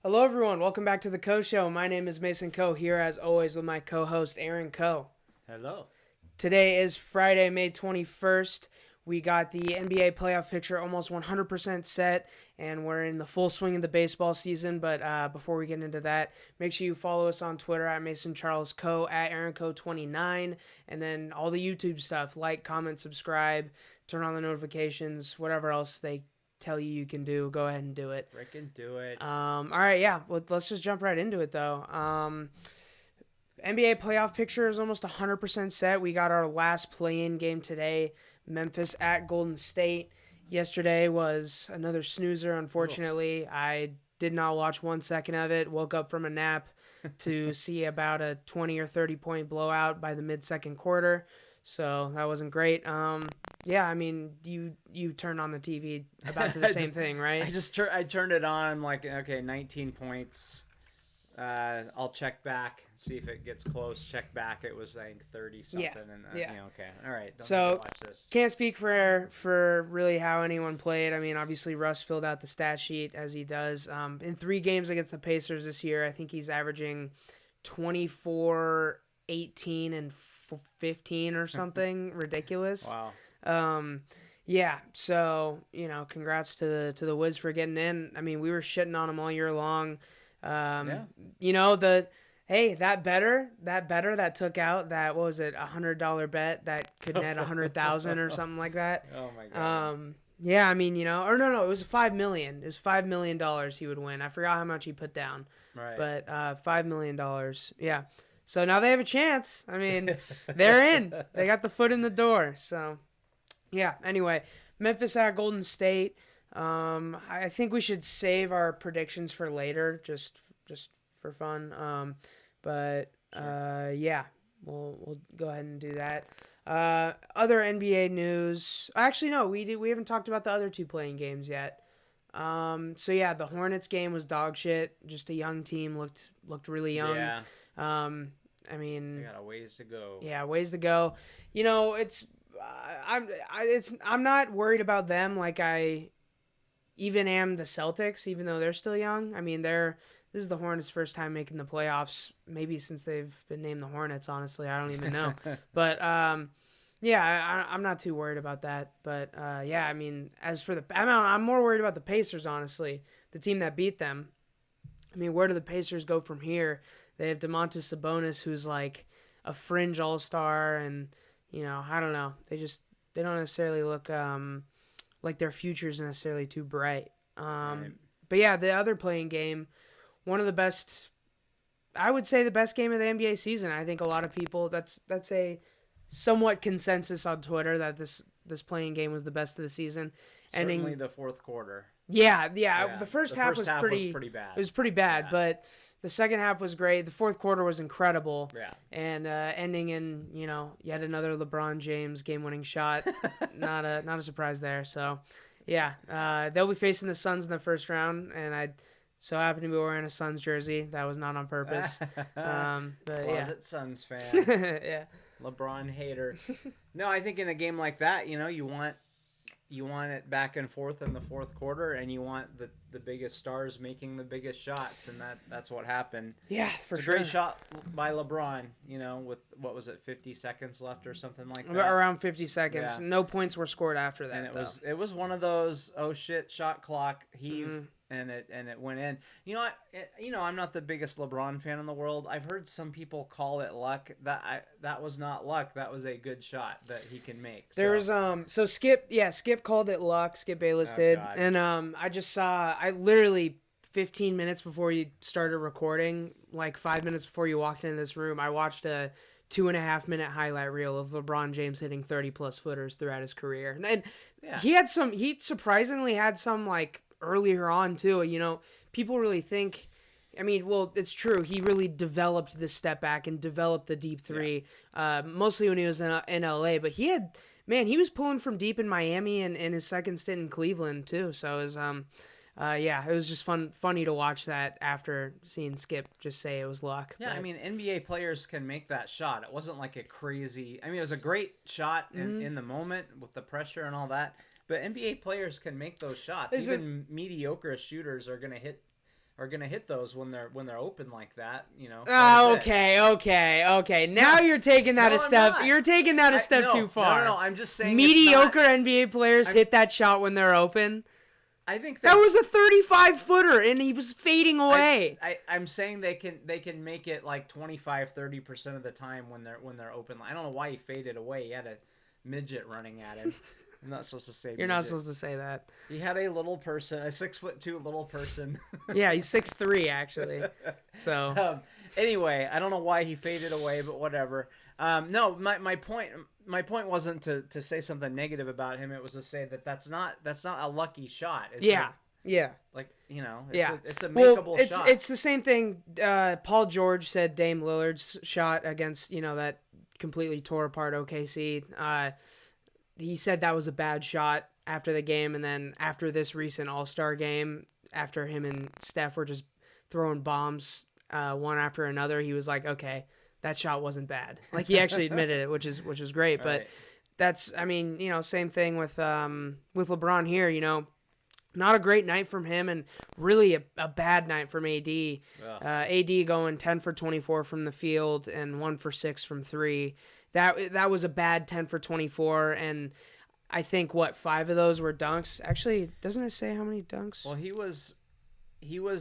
Hello, everyone. Welcome back to the Coe Show. My name is Mason Coe, here as always with my co-host Aaron Coe. Hello. Today is Friday, May 21st. We got the NBA playoff picture almost 100% set, and we're in the full swing of the baseball season. But before we get into that, make sure you follow us on Twitter at Mason Charles Coe, at Aaron Coe 29, and then all the YouTube stuff. Like, comment, subscribe, turn on the notifications, whatever else they tell you can do, go ahead and do it. Frickin' do it. All right, yeah. Let's just jump right into it, though. NBA playoff picture is almost 100% set. We got our last play-in game today. Memphis at Golden State. Yesterday was another snoozer, unfortunately. Oof. I did not watch 1 second of it. Woke up from a nap to see about a 20 or 30 point blowout by the mid-second quarter. So that wasn't great. Yeah, I mean, you turned on the TV about to the same thing, right? I turned it on. I'm like, okay, 19 points. I'll check back, see if it gets close. Check back, it was like 30 something. Yeah. Okay, all right. So watch this. Can't speak for really how anyone played. I mean, obviously Russ filled out the stat sheet as he does. In 3 games against the Pacers this year, I think he's averaging 24, 18, and 15 or something ridiculous. Wow. Yeah, so congrats to the Wiz for getting in. I mean, we were shitting on him all year long. Yeah. That better that took out that, what was it, $100 bet that could net 100,000 or something like that. Oh my god. Yeah, I mean, or no, it was $5 million. It was $5 million he would win. I forgot how much he put down. Right. But $5 million. Yeah. So now they have a chance. I mean, they're in. They got the foot in the door. So, yeah. Anyway, Memphis at Golden State. I think we should save our predictions for later, just for fun. Sure. Yeah, we'll go ahead and do that. Other NBA news. Actually, no, we haven't talked about the other 2 playing games yet. So yeah, the Hornets game was dog shit. Just a young team, looked really young. Yeah. I mean, They got a ways to go. Yeah, ways to go. I'm not worried about them like I even am the Celtics, even though they're still young. I mean, this is the Hornets' first time making the playoffs, maybe since they've been named the Hornets. Honestly, I don't even know. But yeah, I'm not too worried about that. But yeah, I mean, as for I'm more worried about the Pacers, honestly, the team that beat them. I mean, where do the Pacers go from here? They have Domantas Sabonis, who's like a fringe all-star, and I don't know. They don't necessarily look like their future's necessarily too bright. Right. But yeah, the other playing game, one of the best, I would say the best game of the NBA season. I think a lot of people, that's a somewhat consensus on Twitter that this playing game was the best of the season. Certainly the fourth quarter. Yeah. The first half was pretty bad. It was pretty bad, yeah. But the second half was great. The fourth quarter was incredible. Yeah. And ending in, yet another LeBron James game-winning shot. Not a surprise there. So, yeah, they'll be facing the Suns in the first round, and I so happen to be wearing a Suns jersey. That was not on purpose. But Closet Suns fan. Yeah. LeBron hater. No, I think in a game like that, you want it back and forth in the fourth quarter, and you want the biggest stars making the biggest shots, and that's what happened. Yeah, it's a great shot by LeBron, with, what was it, 50 seconds left or something like that? Around 50 seconds. Yeah. No points were scored after that. And it was one of those, oh shit, shot clock heave, and it went in. I'm not the biggest LeBron fan in the world. I've heard some people call it luck. That was not luck. That was a good shot that he can make. There was so Skip called it luck. Skip Bayless did. God. And I literally 15 minutes before you started recording, like 5 minutes before you walked into this room, I watched a 2.5 minute highlight reel of LeBron James hitting 30 plus footers throughout his career. And yeah. He surprisingly had some like earlier on too. People really think, I mean, well, it's true. He really developed this step back and developed the deep three, mostly when he was in LA. But he was pulling from deep in Miami and in his second stint in Cleveland too. So it was, it was just funny to watch that after seeing Skip just say it was luck. Yeah, but I mean, NBA players can make that shot. It wasn't like a crazy. I mean, it was a great shot in the moment with the pressure and all that. But NBA players can make those shots. Even mediocre shooters are going to hit are gonna hit those when they're open like that. Okay. Now you're taking that No, a I'm step. not. You're taking that a step No, too far. No. I'm just saying Mediocre it's not, NBA players hit that shot when they're open. I think that was a 35-footer, and he was fading away. I'm saying they can make it like 25-30% of the time when they're open. I don't know why he faded away. He had a midget running at him. I'm not supposed to say. You're not supposed to say that. He had a little person, a 6'2" little person. Yeah, he's 6'3" actually. So anyway, I don't know why he faded away, but whatever. No, my point wasn't to say something negative about him. It was to say that's not a lucky shot. It's yeah. Like, it's a makeable shot. It's the same thing. Paul George said Dame Lillard's shot against that completely tore apart OKC. He said that was a bad shot after the game, and then after this recent All-Star game, after him and Steph were just throwing bombs one after another, he was like, okay, that shot wasn't bad. Like, he actually admitted it, which is great. But that's, same thing with LeBron here, not a great night from him, and really a bad night from AD. AD going 10 for 24 from the field and 1 for 6 from 3. That was a bad 10 for 24, and I think 5 of those were dunks. Actually, doesn't it say how many dunks? Well, he was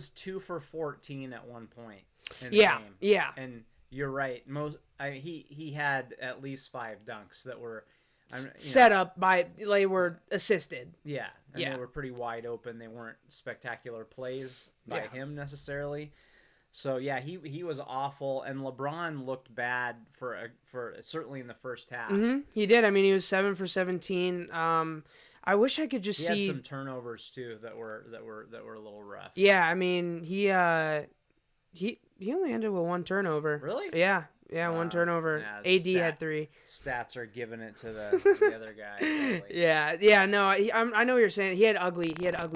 2 for 14 at one point in the game. Yeah. And you're right. He had at least 5 dunks that were set up by, they were assisted. Yeah. And they were pretty wide open. They weren't spectacular plays by him necessarily. So yeah, he was awful, and LeBron looked bad for certainly in the first half. Mm-hmm. He did. He was 7 for 17. I wish I could just see. He had some turnovers too that were a little rough. Yeah, he only ended with 1 turnover. Really? Yeah, 1 turnover. AD had 3. Stats are giving it to the other guy. Probably. Yeah. No, I know what you're saying. He had ugly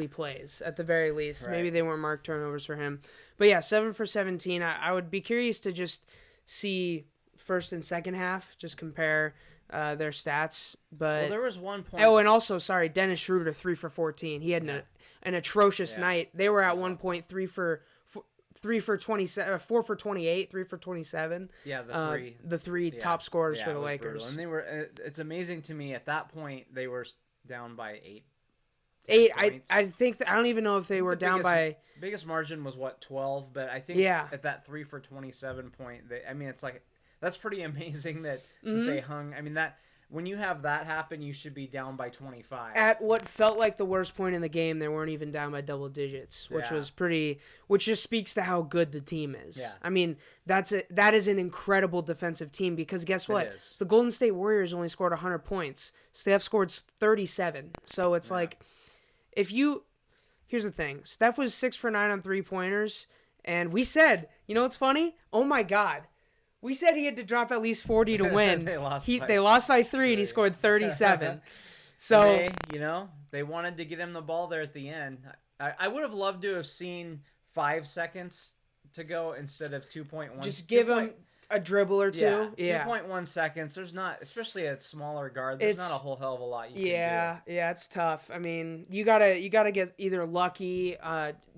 plays at the very least. Right. Maybe they weren't marked turnovers for him. But yeah, 7 for 17. I would be curious to just see first and second half, just compare their stats. But there was one point. Oh, and also, sorry, Dennis Schroeder 3 for 14. He had an atrocious night. They were at one point 3 for 27, 4 for 28, 3 for 27. Yeah, the three top scorers for the Lakers. Brutal. And they were. It's amazing to me at that point they were down by 8. 8. I think I don't even know if they were down by. Biggest margin was 12, but I think at that 3 for 27 point, it's like that's pretty amazing that they hung. That when you have that happen, you should be down by 25. At what felt like the worst point in the game, they weren't even down by double digits, which just speaks to how good the team is. Yeah. That is an incredible defensive team, because guess what? The Golden State Warriors only scored 100 points. Steph scored 37. So it's like, here's the thing. Steph was 6 for 9 on 3-pointers, and we said, what's funny? Oh my God. We said he had to drop at least 40 to win. They lost by 3, and he scored 37. So they wanted to get him the ball there at the end. I would have loved to have seen 5 seconds to go instead of 2.1. Just give him a dribble or two. Yeah, 2.1 seconds. There's not, especially at smaller guard. There's not a whole hell of a lot you can do. Yeah, it's tough. You gotta get either lucky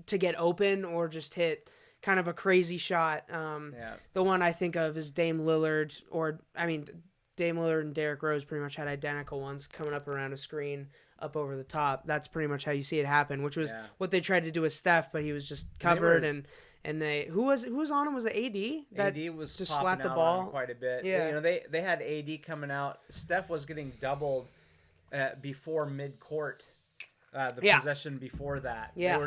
to get open or just hit kind of a crazy shot. The one I think of is Dame Lillard, Dame Lillard and Derrick Rose pretty much had identical ones coming up around a screen up over the top. That's pretty much how you see it happen, which was what they tried to do with Steph, but he was just covered and they who was on him? Was it AD? AD was just popping slapped the out ball on him quite a bit. Yeah, they had AD coming out. Steph was getting doubled before midcourt. Possession before that. Yeah.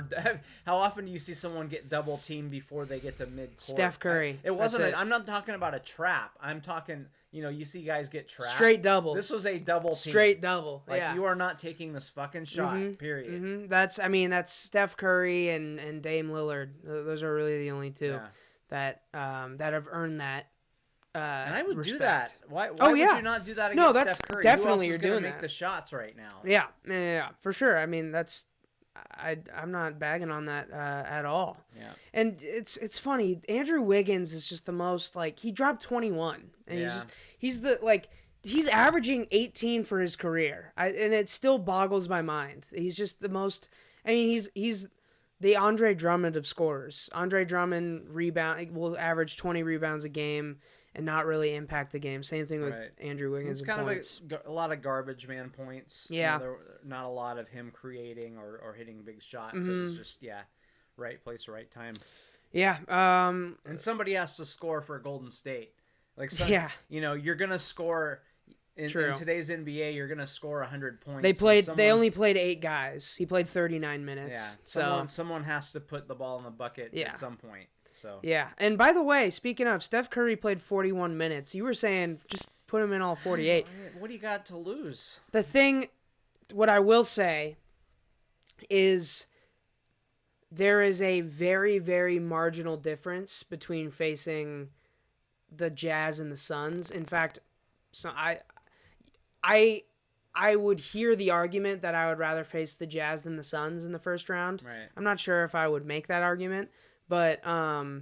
How often do you see someone get double teamed before they get to midcourt? Steph Curry. It wasn't. I'm not talking about a trap. I'm talking. You see guys get trapped. Straight double. This was a double team. Straight double. You are not taking this fucking shot. Period. Mm-hmm. That's Steph Curry and Dame Lillard. Those are really the only two that have earned that. And I would respect. do that. Why would you not do that against Steph Curry? Definitely Who else is you're doing make the shots right now. Yeah, for sure. I'm not bagging on that at all. Yeah. And it's funny. Andrew Wiggins is just the most he dropped 21, and he's averaging 18 for his career. And it still boggles my mind. He's just the most. He's the Andre Drummond of scorers. Andre Drummond will average 20 rebounds a game and not really impact the game. Same thing with Andrew Wiggins. It's kind of a lot of garbage man points. Yeah. There were not a lot of him creating or hitting big shots. It was just, right place, right time. Yeah. And somebody has to score for Golden State. You're going to score... In today's NBA, you're gonna score 100 points. They only played 8 guys. He played 39 minutes. Yeah. So someone has to put the ball in the bucket at some point. So yeah. And by the way, speaking of, Steph Curry played 41 minutes. You were saying just put him in all 48. What do you got to lose? What I will say is there is a very, very marginal difference between facing the Jazz and the Suns. In fact, I would hear the argument that I would rather face the Jazz than the Suns in the first round. Right. I'm not sure if I would make that argument, but I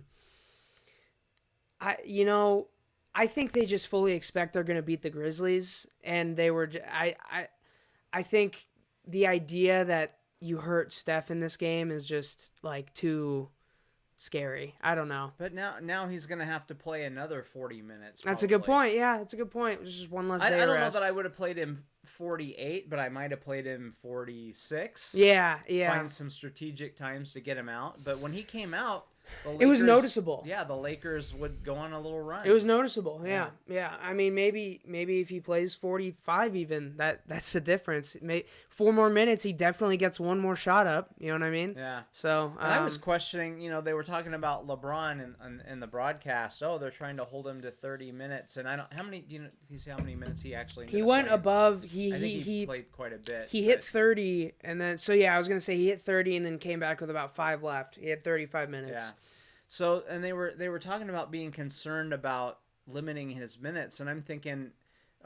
think they just fully expect they're going to beat the Grizzlies, and I think the idea that you hurt Steph in this game is just like too scary. I don't know. But now he's going to have to play another 40 minutes. That's a good point. Yeah, that's a good point. It's just one less day I don't rest. know that I would have played him 48, but I might have played him 46. Yeah. Find some strategic times to get him out. But when he came out, it was noticeable. Yeah, the Lakers would go on a little run. It was noticeable. Yeah. I mean, maybe if he plays 45, even that's the difference. 4 more minutes, he definitely gets one more shot up. You know what I mean? Yeah. So and I was questioning. They were talking about LeBron in the broadcast. Oh, they're trying to hold him to 30 minutes, and I don't. How many? Do you see how many minutes he actually? He went above. I think he played quite a bit. He hit 30, and then I was gonna say he hit 30, and then came back with about 5 left. He had 35 minutes. Yeah. So, and they were talking about being concerned about limiting his minutes, and I'm thinking,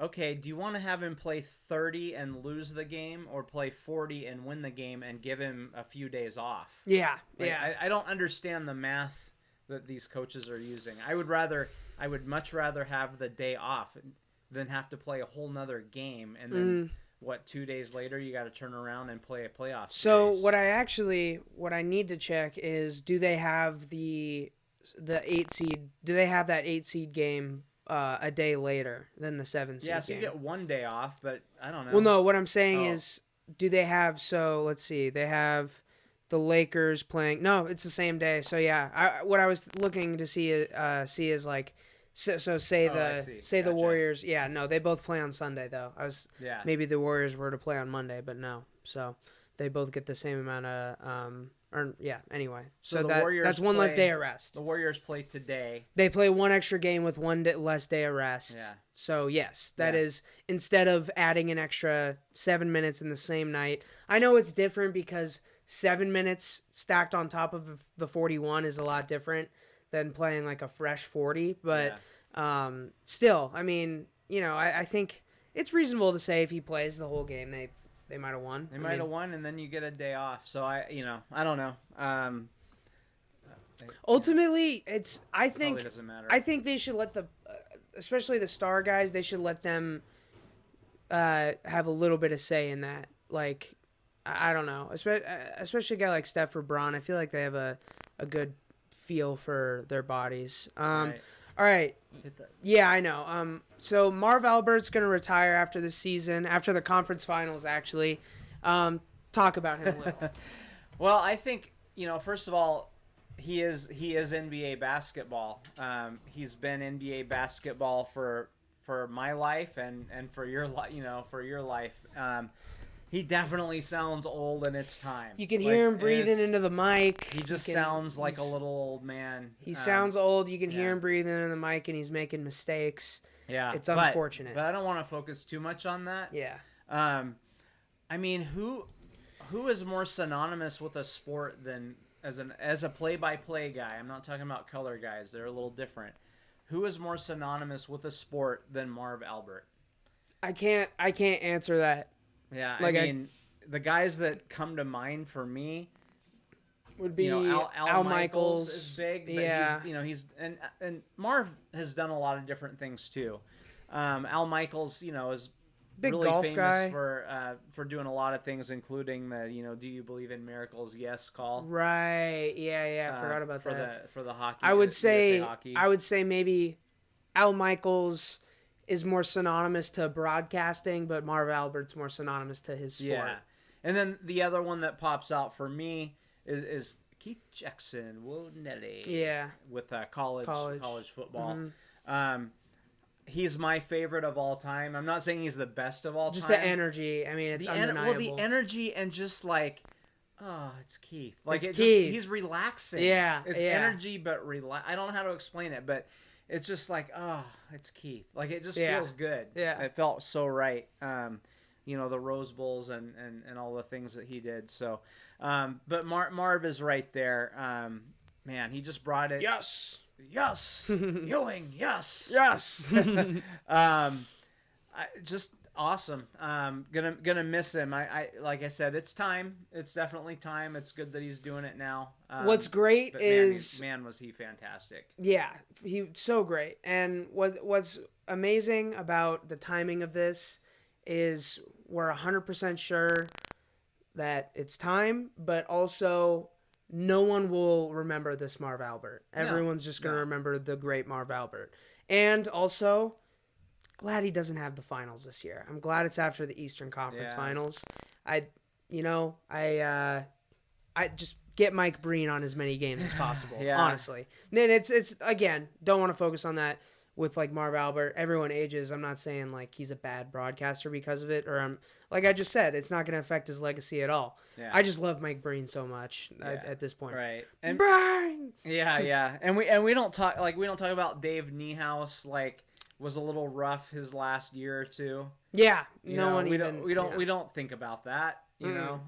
okay, do you want to have him play 30 and lose the game, or play 40 and win the game and give him a few days off? Yeah, I don't understand the math that these coaches are using. I would much rather have the day off than have to play a whole nother game, and then 2 days later you got to turn around and play a playoff series. So what I need to check is, do they have the 8 seed? Do they have that 8 seed game a day later than the 7 seed? Yeah, so game? you get 1 day off, but I don't know. Well, no, what I'm saying is, do they have? So let's see, they have the Lakers playing. No, it's the same day. So yeah, what I was looking to see is like. So say the Warriors. Yeah, no, they both play on Sunday though. Maybe the Warriors were to play on Monday, but no. So they both get the same amount of anyway. So that's one less day of rest. The Warriors play today. They play one extra game with one less day of rest. Yeah. So yes, that is, instead of adding an extra 7 minutes in the same night. I know it's different because 7 minutes stacked on top of the 41 is a lot different than playing like a fresh 40, but still, I mean, I think it's reasonable to say if he plays the whole game, they might have won. They might have won, and then you get a day off. So I don't know. Ultimately, I think doesn't matter. I think they should let especially the star guys, they should let them have a little bit of say in that. Like, I don't know, especially a guy like Steph or Bron. I feel like they have a good feel for their bodies. All right. Yeah, I know. So Marv Albert's going to retire after the season, after the conference finals, actually. Talk about him a little. Well, I think, first of all, he is NBA basketball. He's been NBA basketball for my life and for your life. He definitely sounds old in its time. You can hear him breathing into the mic. He just sounds like a little old man. He sounds old. You can hear him breathing into the mic, and he's making mistakes. Yeah, it's unfortunate. But I don't want to focus too much on that. Yeah. I mean, who is more synonymous with a sport than as a play-by-play guy? I'm not talking about color guys. They're a little different. Who is more synonymous with a sport than Marv Albert? I can't answer that. Yeah, the guys that come to mind for me would be Al Michaels is big. But yeah, he's and Marv has done a lot of different things too. Al Michaels, has Big really golf famous guy. For doing a lot of things, including the do you believe in miracles? Yes, call. Right. Yeah. I forgot about for that. the hockey. I would USA say hockey. maybe Al Michaels is more synonymous to broadcasting, but Marv Albert's more synonymous to his sport. Yeah. And then the other one that pops out for me is Keith Jackson, Whoa Nelly. Yeah. With college football. Mm-hmm. He's my favorite of all time. I'm not saying he's the best of all Just time. the energy. I mean, it's undeniable. The energy and just like, oh, it's Keith. Like it's Keith. He's relaxing. Yeah. It's energy, but I don't know how to explain it, but it's just like, oh, it's Keith. Like it just feels good. Yeah. It felt so right. The Rose Bowls and all the things that he did. So, but Marv is right there. Man, he just brought it. Yes. Ewing. Yes. Just awesome. Gonna miss him. I like I said, it's time. It's definitely time. It's good that he's doing it now. What's great is man, was he fantastic. Yeah, he's so great. And what's amazing about the timing of this is we're 100% sure that it's time, but also no one will remember this Marv Albert. Everyone's just going to remember the great Marv Albert. And also, glad he doesn't have the finals this year. I'm glad it's after the Eastern Conference Finals. I just get Mike Breen on as many games as possible, honestly. Then it's again, don't want to focus on that with like Marv Albert. Everyone ages. I'm not saying like he's a bad broadcaster because of it, or like I just said, it's not going to affect his legacy at all. Yeah. I just love Mike Breen so much at this point. Right. And Breen! Yeah. And we don't talk about Dave Niehaus, like was a little rough his last year or two. Yeah. We don't think about that, you know.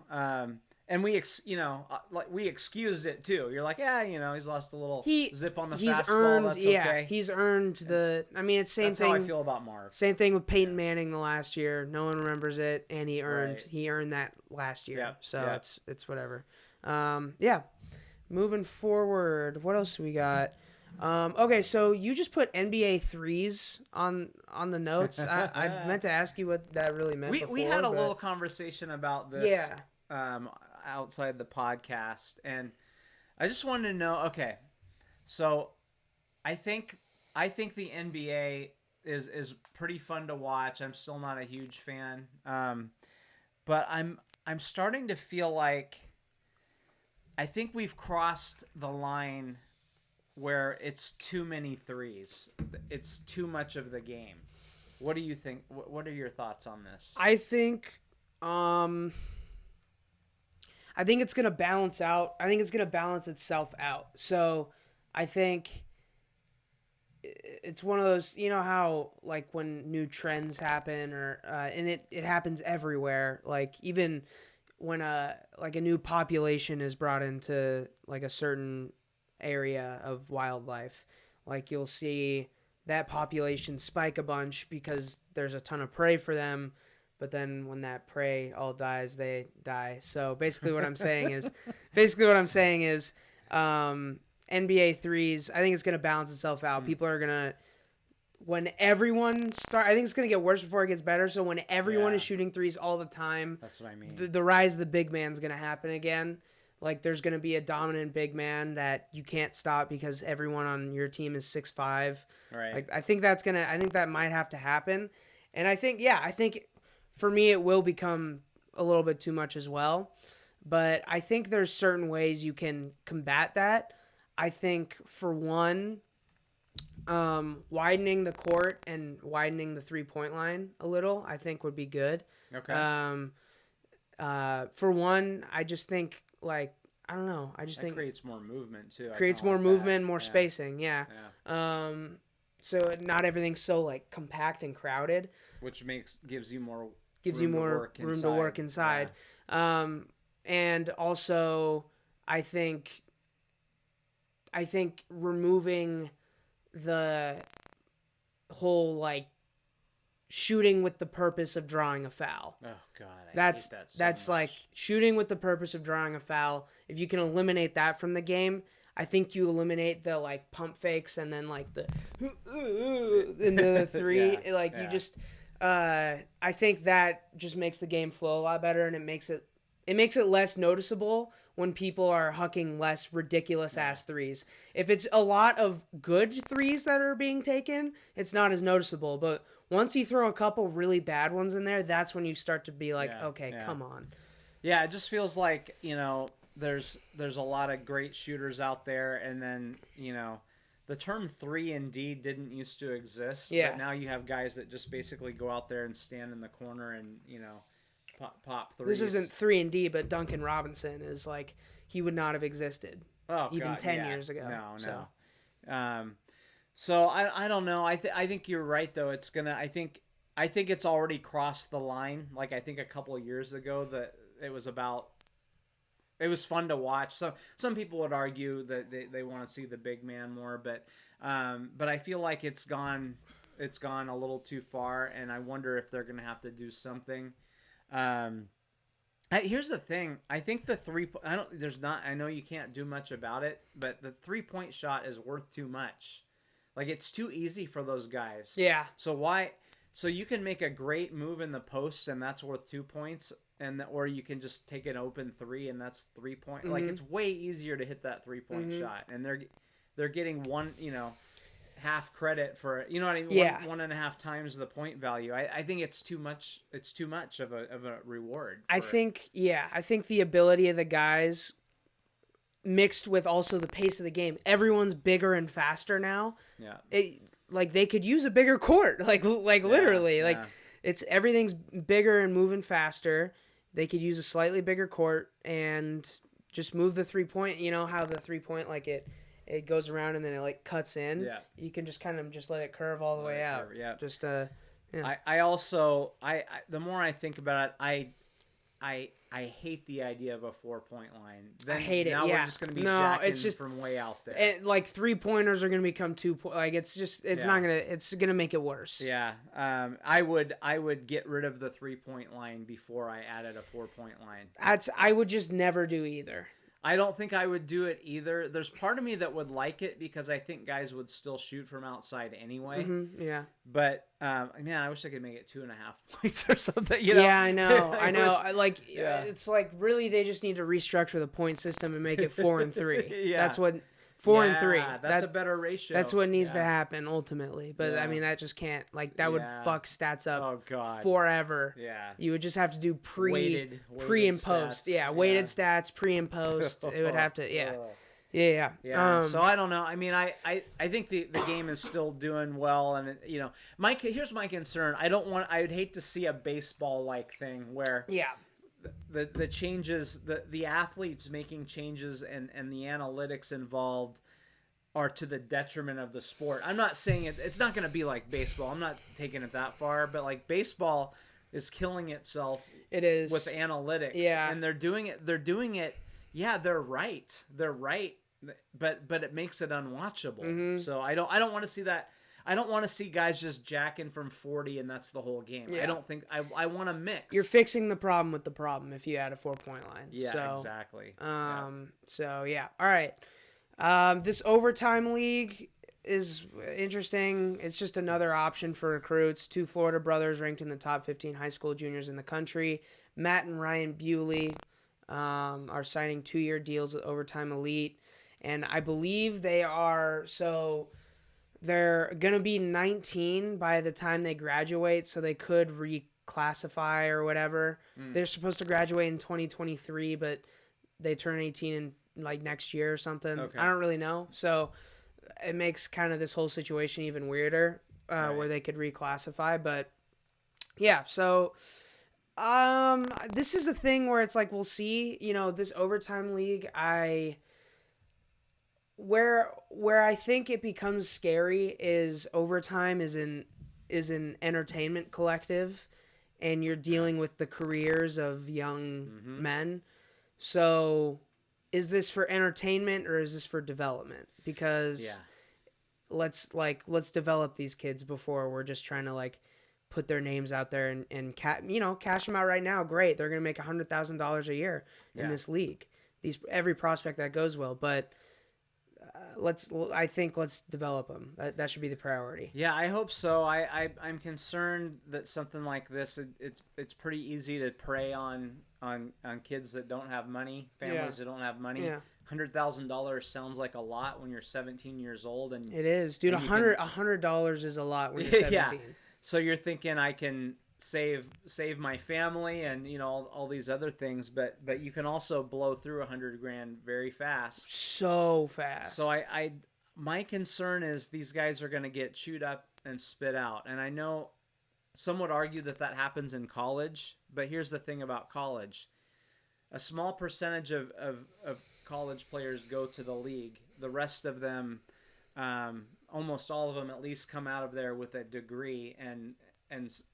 And we excused it too. You're like, he's lost a little zip on the fastball. That's okay. He's earned the. I mean, it's same thing. That's how I feel about Marv. Same thing with Peyton Manning the last year. No one remembers it, and he earned that last year. Yep. So it's whatever. Moving forward, what else we got? Okay, so you just put NBA threes on the notes. I meant to ask you what that really meant. We had a little conversation about this. Yeah. Outside the podcast, and I just wanted to know. Okay, so I think the NBA is pretty fun to watch. I'm still not a huge fan, but I'm starting to feel like I think we've crossed the line where it's too many threes. It's too much of the game. What do you think? What are your thoughts on this? I think it's going to balance out. I think it's going to balance itself out. So I think it's one of those, you know how like when new trends happen and it happens everywhere. Like even when a new population is brought into like a certain area of wildlife, like you'll see that population spike a bunch because there's a ton of prey for them. But then when that prey all dies, they die. So basically what I'm saying is NBA threes, I think it's going to balance itself out. People are going to, when everyone I think it's going to get worse before it gets better. So when everyone is shooting threes all the time, that's what I mean. The rise of the big man is going to happen again. Like there's going to be a dominant big man that you can't stop because everyone on your team is 6'5". Right. Like I think that might have to happen. And I think for me, it will become a little bit too much as well. But I think there's certain ways you can combat that. I think, for one, widening the court and widening the three-point line a little, I think would be good. Okay. For one, I just think, like, I don't know. I just think it creates more movement, too. Creates more movement, more spacing, yeah. So not everything's so, like, compact and crowded. Which gives you more room to work inside. Yeah. And also I think removing the whole like shooting with the purpose of drawing a foul. Oh God, that's hate that so that's much. Like shooting with the purpose of drawing a foul. If you can eliminate that from the game, I think you eliminate the like pump fakes and then like the into the three. You just I think that just makes the game flow a lot better, and it makes it less noticeable when people are hucking less ridiculous ass threes. If it's a lot of good threes that are being taken, it's not as noticeable. But once you throw a couple really bad ones in there, that's when you start to be like, okay, come on. Yeah, it just feels like, there's a lot of great shooters out there, and then, the term 3-and-D didn't used to exist. Yeah. But now you have guys that just basically go out there and stand in the corner and, pop threes. This isn't 3-and-D, but Duncan Robinson is like, he would not have existed even 10 years ago. No. So I don't know. I think you're right though. It's gonna. I think it's already crossed the line. Like I think a couple of years ago that it was fun to watch. So some people would argue that they want to see the big man more, but I feel like it's gone a little too far, and I wonder if they're gonna have to do something. Here's the thing. I think the I know you can't do much about it, but the 3-point shot is worth too much. Like it's too easy for those guys. Yeah. So you can make a great move in the post and that's worth 2 points, or you can just take an open 3 and that's 3 point. Like it's way easier to hit that 3-point shot, and they're getting one, half credit for, you know what I mean? Yeah. 1.5 times the point value. I think it's too much. It's too much of a reward. I think the ability of the guys mixed with also the pace of the game. Everyone's bigger and faster now. Yeah. Like they could use a bigger court. Like literally. Yeah. Like it's everything's bigger and moving faster. They could use a slightly bigger court and just move the 3-point. You know how the 3-point like it goes around and then it like cuts in. Yeah. You can just kind of just let it curve all the way out. Yeah. Just yeah. I also the more I think about it, I hate the idea of a 4-point line. Then, I hate it. Now yeah. we're just going to be jacking it's just, from way out there. And like 3-pointers are going to become 2 point. Like it's gonna make it worse. Yeah. I would get rid of the 3-point line before I added a 4-point line. I would just never do either. I don't think I would do it either. There's part of me that would like it because I think guys would still shoot from outside anyway. Mm-hmm, yeah. But man, I wish I could make it 2.5 points or something. You know? Yeah, I know. It's like really they just need to restructure the point system and make it 4 and 3. Yeah. That's what 4 and 3. That's a better ratio. That's what needs to happen ultimately. But I mean that just can't that would fuck stats up forever. Yeah. You would just have to do pre and post. Stats. Yeah, weighted stats, pre and post. It would have to Yeah. So I don't know. I mean, I think the game is still doing well, and here's my concern. I would hate to see a baseball like thing where the changes, the athletes making changes and the analytics involved are to the detriment of the sport. I'm not saying it's not going to be like baseball. I'm not taking it that far, but like baseball is killing itself. It is with analytics. Yeah, and they're doing it. Yeah, they're right. But it makes it unwatchable. Mm-hmm. So I don't want to see that. I don't want to see guys just jacking from 40 and that's the whole game. Yeah. I don't think I want to mix. You're fixing the problem with the problem if you add a 4-point line. Yeah, exactly. So yeah. All right. This overtime league is interesting. It's just another option for recruits. 2 Florida brothers ranked in the top 15 high school juniors in the country. Matt and Ryan Bewley are signing 2-year deals with Overtime Elite. And I believe they're going to be 19 by the time they graduate, so they could reclassify or whatever. They're supposed to graduate in 2023, but they turn 18 in like next year or something. Okay. I don't really know. So it makes kind of this whole situation even weirder where they could reclassify. But yeah, so this is a thing where it's like we'll see. This Overtime League, Where I think it becomes scary is Overtime is an entertainment collective, and you're dealing with the careers of young men. So, is this for entertainment or is this for development? Because let's develop these kids before we're just trying to put their names out there and cash them out right now. Great, they're gonna make $100,000 a year in this league. Every prospect that goes well, but I think let's develop them. That should be the priority. Yeah, I hope so. I'm concerned that something like this, it's pretty easy to prey on kids that don't have money, families that don't have money. Yeah. $100,000 sounds like a lot when you're 17 years old, and It is, dude. $100 is a lot when you're 17. yeah. So you're thinking I can save my family and all these other things, but you can also blow through $100,000 very fast. So fast. So my concern is these guys are going to get chewed up and spit out, and I know some would argue that happens in college, but here's the thing about college: a small percentage of college players go to the league. The rest of them, almost all of them, at least come out of there with a degree and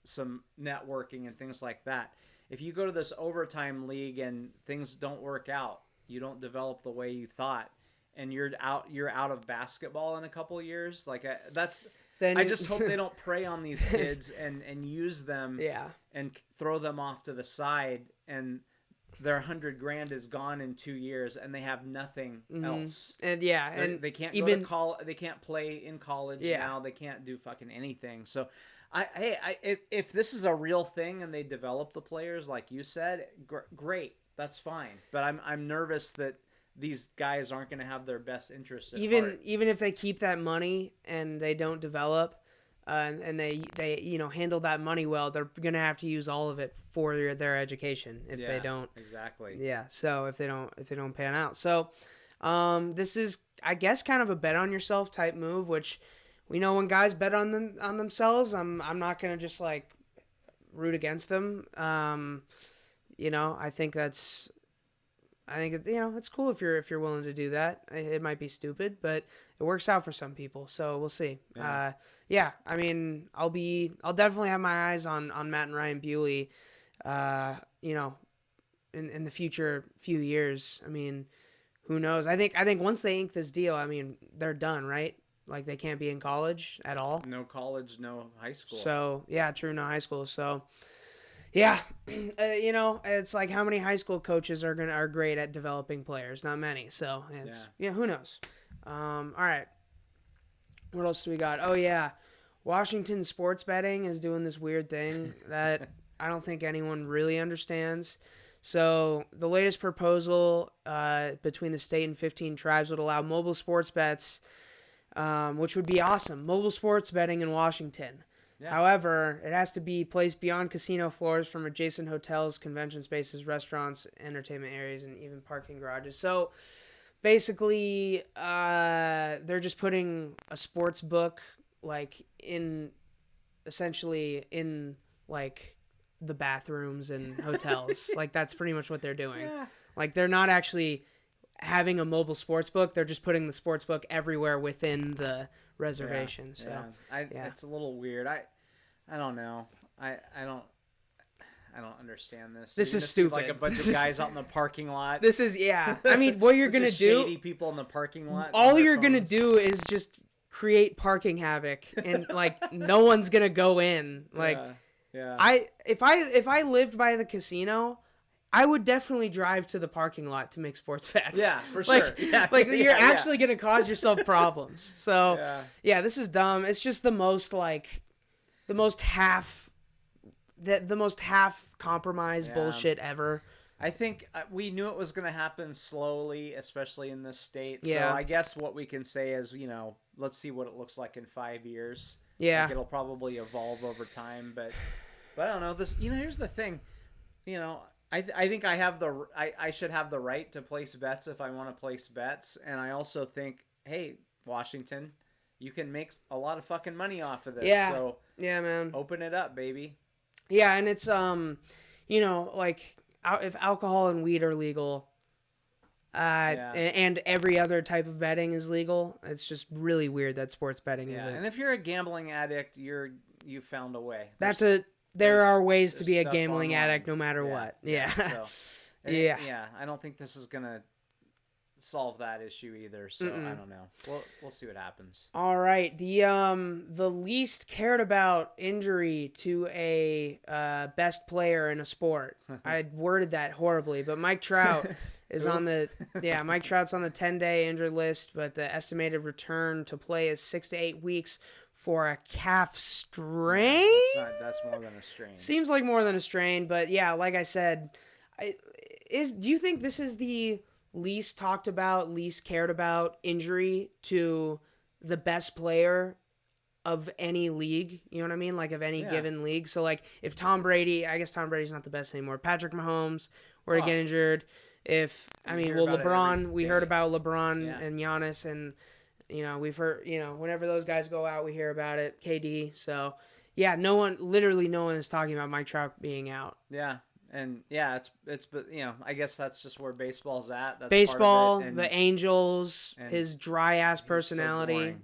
some networking and things like that. If you go to this overtime league and things don't work out, you don't develop the way you thought, and you're out of basketball in a couple of years. I just hope they don't prey on these kids and use them and throw them off to the side, and their $100,000 is gone in 2 years, and they have nothing else. And they can't go to college. They can't play in college now. They can't do fucking anything. So, if this is a real thing and they develop the players like you said, great, that's fine. But I'm nervous that these guys aren't going to have their best interests at heart. Even if they keep that money and they don't develop. And they handle that money well, they're gonna have to use all of it for their education if they don't. Exactly. Yeah. So if they don't pan out, so this is, I guess, kind of a bet on yourself type move, which we know when guys bet on themselves, I'm not gonna just like root against them. I think it's cool if you're willing to do that. It might be stupid, but it works out for some people. So we'll see. I mean, I'll definitely have my eyes on Matt and Ryan Bewley, in the future few years. I mean, who knows? I think once they ink this deal, I mean, they're done, right? Like they can't be in college at all. No college, no high school. So yeah, true, no high school. So yeah, it's like how many high school coaches are great at developing players? Not many. So it's who knows? All right. What else do we got? Oh, yeah. Washington sports betting is doing this weird thing that I don't think anyone really understands. So the latest proposal between the state and 15 tribes would allow mobile sports bets, which would be awesome. Mobile sports betting in Washington. Yeah. However, it has to be placed beyond casino floors from adjacent hotels, convention spaces, restaurants, entertainment areas, and even parking garages. So basically, they're just putting a sports book essentially in the bathrooms and hotels. Like that's pretty much what they're doing. Yeah. Like they're not actually having a mobile sports book. They're just putting the sports book everywhere within the reservation. So it's a little weird. I don't know. I don't understand this. This is stupid. Like a bunch of guys out in the parking lot. This is I mean, what you're gonna do? Shady people in the parking lot. All you're gonna do is just create parking havoc, and no one's gonna go in. If I lived by the casino, I would definitely drive to the parking lot to make sports bets. Yeah, for sure. You're actually gonna cause yourself problems. So this is dumb. It's just the most half compromised bullshit ever. I think we knew it was going to happen slowly, especially in this state. Yeah. So I guess what we can say is, let's see what it looks like in 5 years. Yeah. It'll probably evolve over time, but I don't know. This, here's the thing. I think I should have the right to place bets if I want to place bets, and I also think, hey, Washington, you can make a lot of fucking money off of this. Yeah. So yeah, man. Open it up, baby. Yeah, and it's if alcohol and weed are legal, and every other type of betting is legal, it's just really weird that sports betting isn't. And if you're a gambling addict, you found a way. There are ways to be a gambling addict no matter what. Yeah. So, yeah. I don't think this is gonna solve that issue either. So I don't know. We'll see what happens. All right. The least cared about injury to a best player in a sport. I worded that horribly, but Mike Trout is Who? on the Mike Trout's on the 10-day injured list, but the estimated return to play is 6 to 8 weeks for a calf strain. That's more than a strain. Seems like more than a strain, but yeah, like I said, do you think this is the least talked about, least cared about injury to the best player of any league? You know what I mean? Like of any given league. So like if Tom Brady, I guess Tom Brady's not the best anymore. Patrick Mahomes were to get injured. LeBron, we heard about LeBron and Giannis, and we've heard, whenever those guys go out, we hear about it. KD. So yeah, literally no one is talking about Mike Trout being out. Yeah. And yeah, but I guess that's just where baseball's at. That's baseball, part of it. the Angels, his dry ass personality.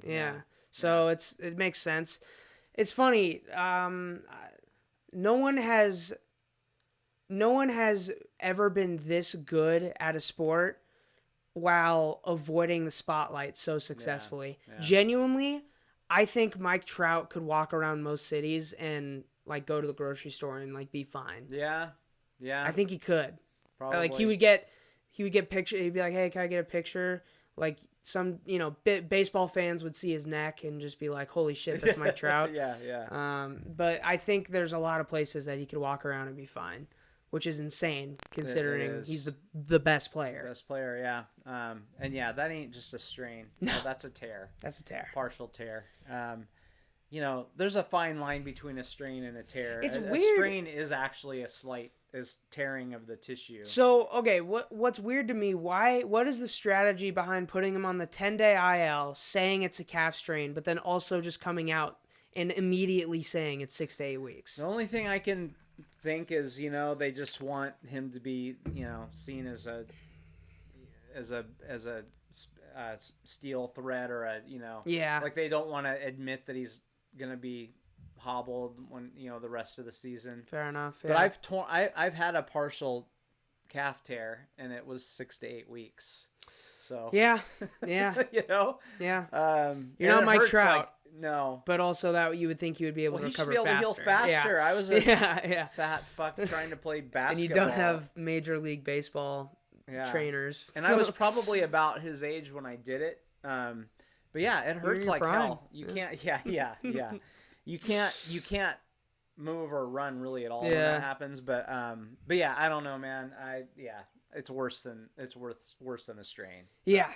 So So it makes sense. It's funny. No one has ever been this good at a sport while avoiding the spotlight so successfully. Yeah. Genuinely, I think Mike Trout could walk around most cities and like go to the grocery store and like be fine. Yeah. I think he could. Probably. Like he would get picture. He'd be like, "Hey, can I get a picture?" Like some, baseball fans would see his neck and just be like, "Holy shit, that's Mike Trout." Yeah. But I think there's a lot of places that he could walk around and be fine, which is insane considering he's the best player. Best player, yeah. And yeah, that ain't just a strain. No, that's a tear. That's a tear. Partial tear. There's a fine line between a strain and a tear. It's weird. A strain is actually is tearing of the tissue. So, okay, what's weird to me, what is the strategy behind putting him on the 10-day IL, saying it's a calf strain, but then also just coming out and immediately saying it's 6 to 8 weeks? The only thing I can think is, they just want him to be, seen as a steel thread or like they don't want to admit that he's going to be hobbled when the rest of the season. Fair enough. Yeah. But I've had a partial calf tear and it was 6 to 8 weeks. So yeah. Yeah. You're not Mike Trout. No. But also that you would think you would be able to recover faster. He should be able to heal faster. Yeah. I was a fat fuck trying to play basketball. And you don't have Major League Baseball trainers. And I was probably about his age when I did it. But yeah, it hurts like hell. You can't. Yeah. You can't move or run really at all when that happens. But yeah, I don't know, man. It's worse than a strain. Yeah,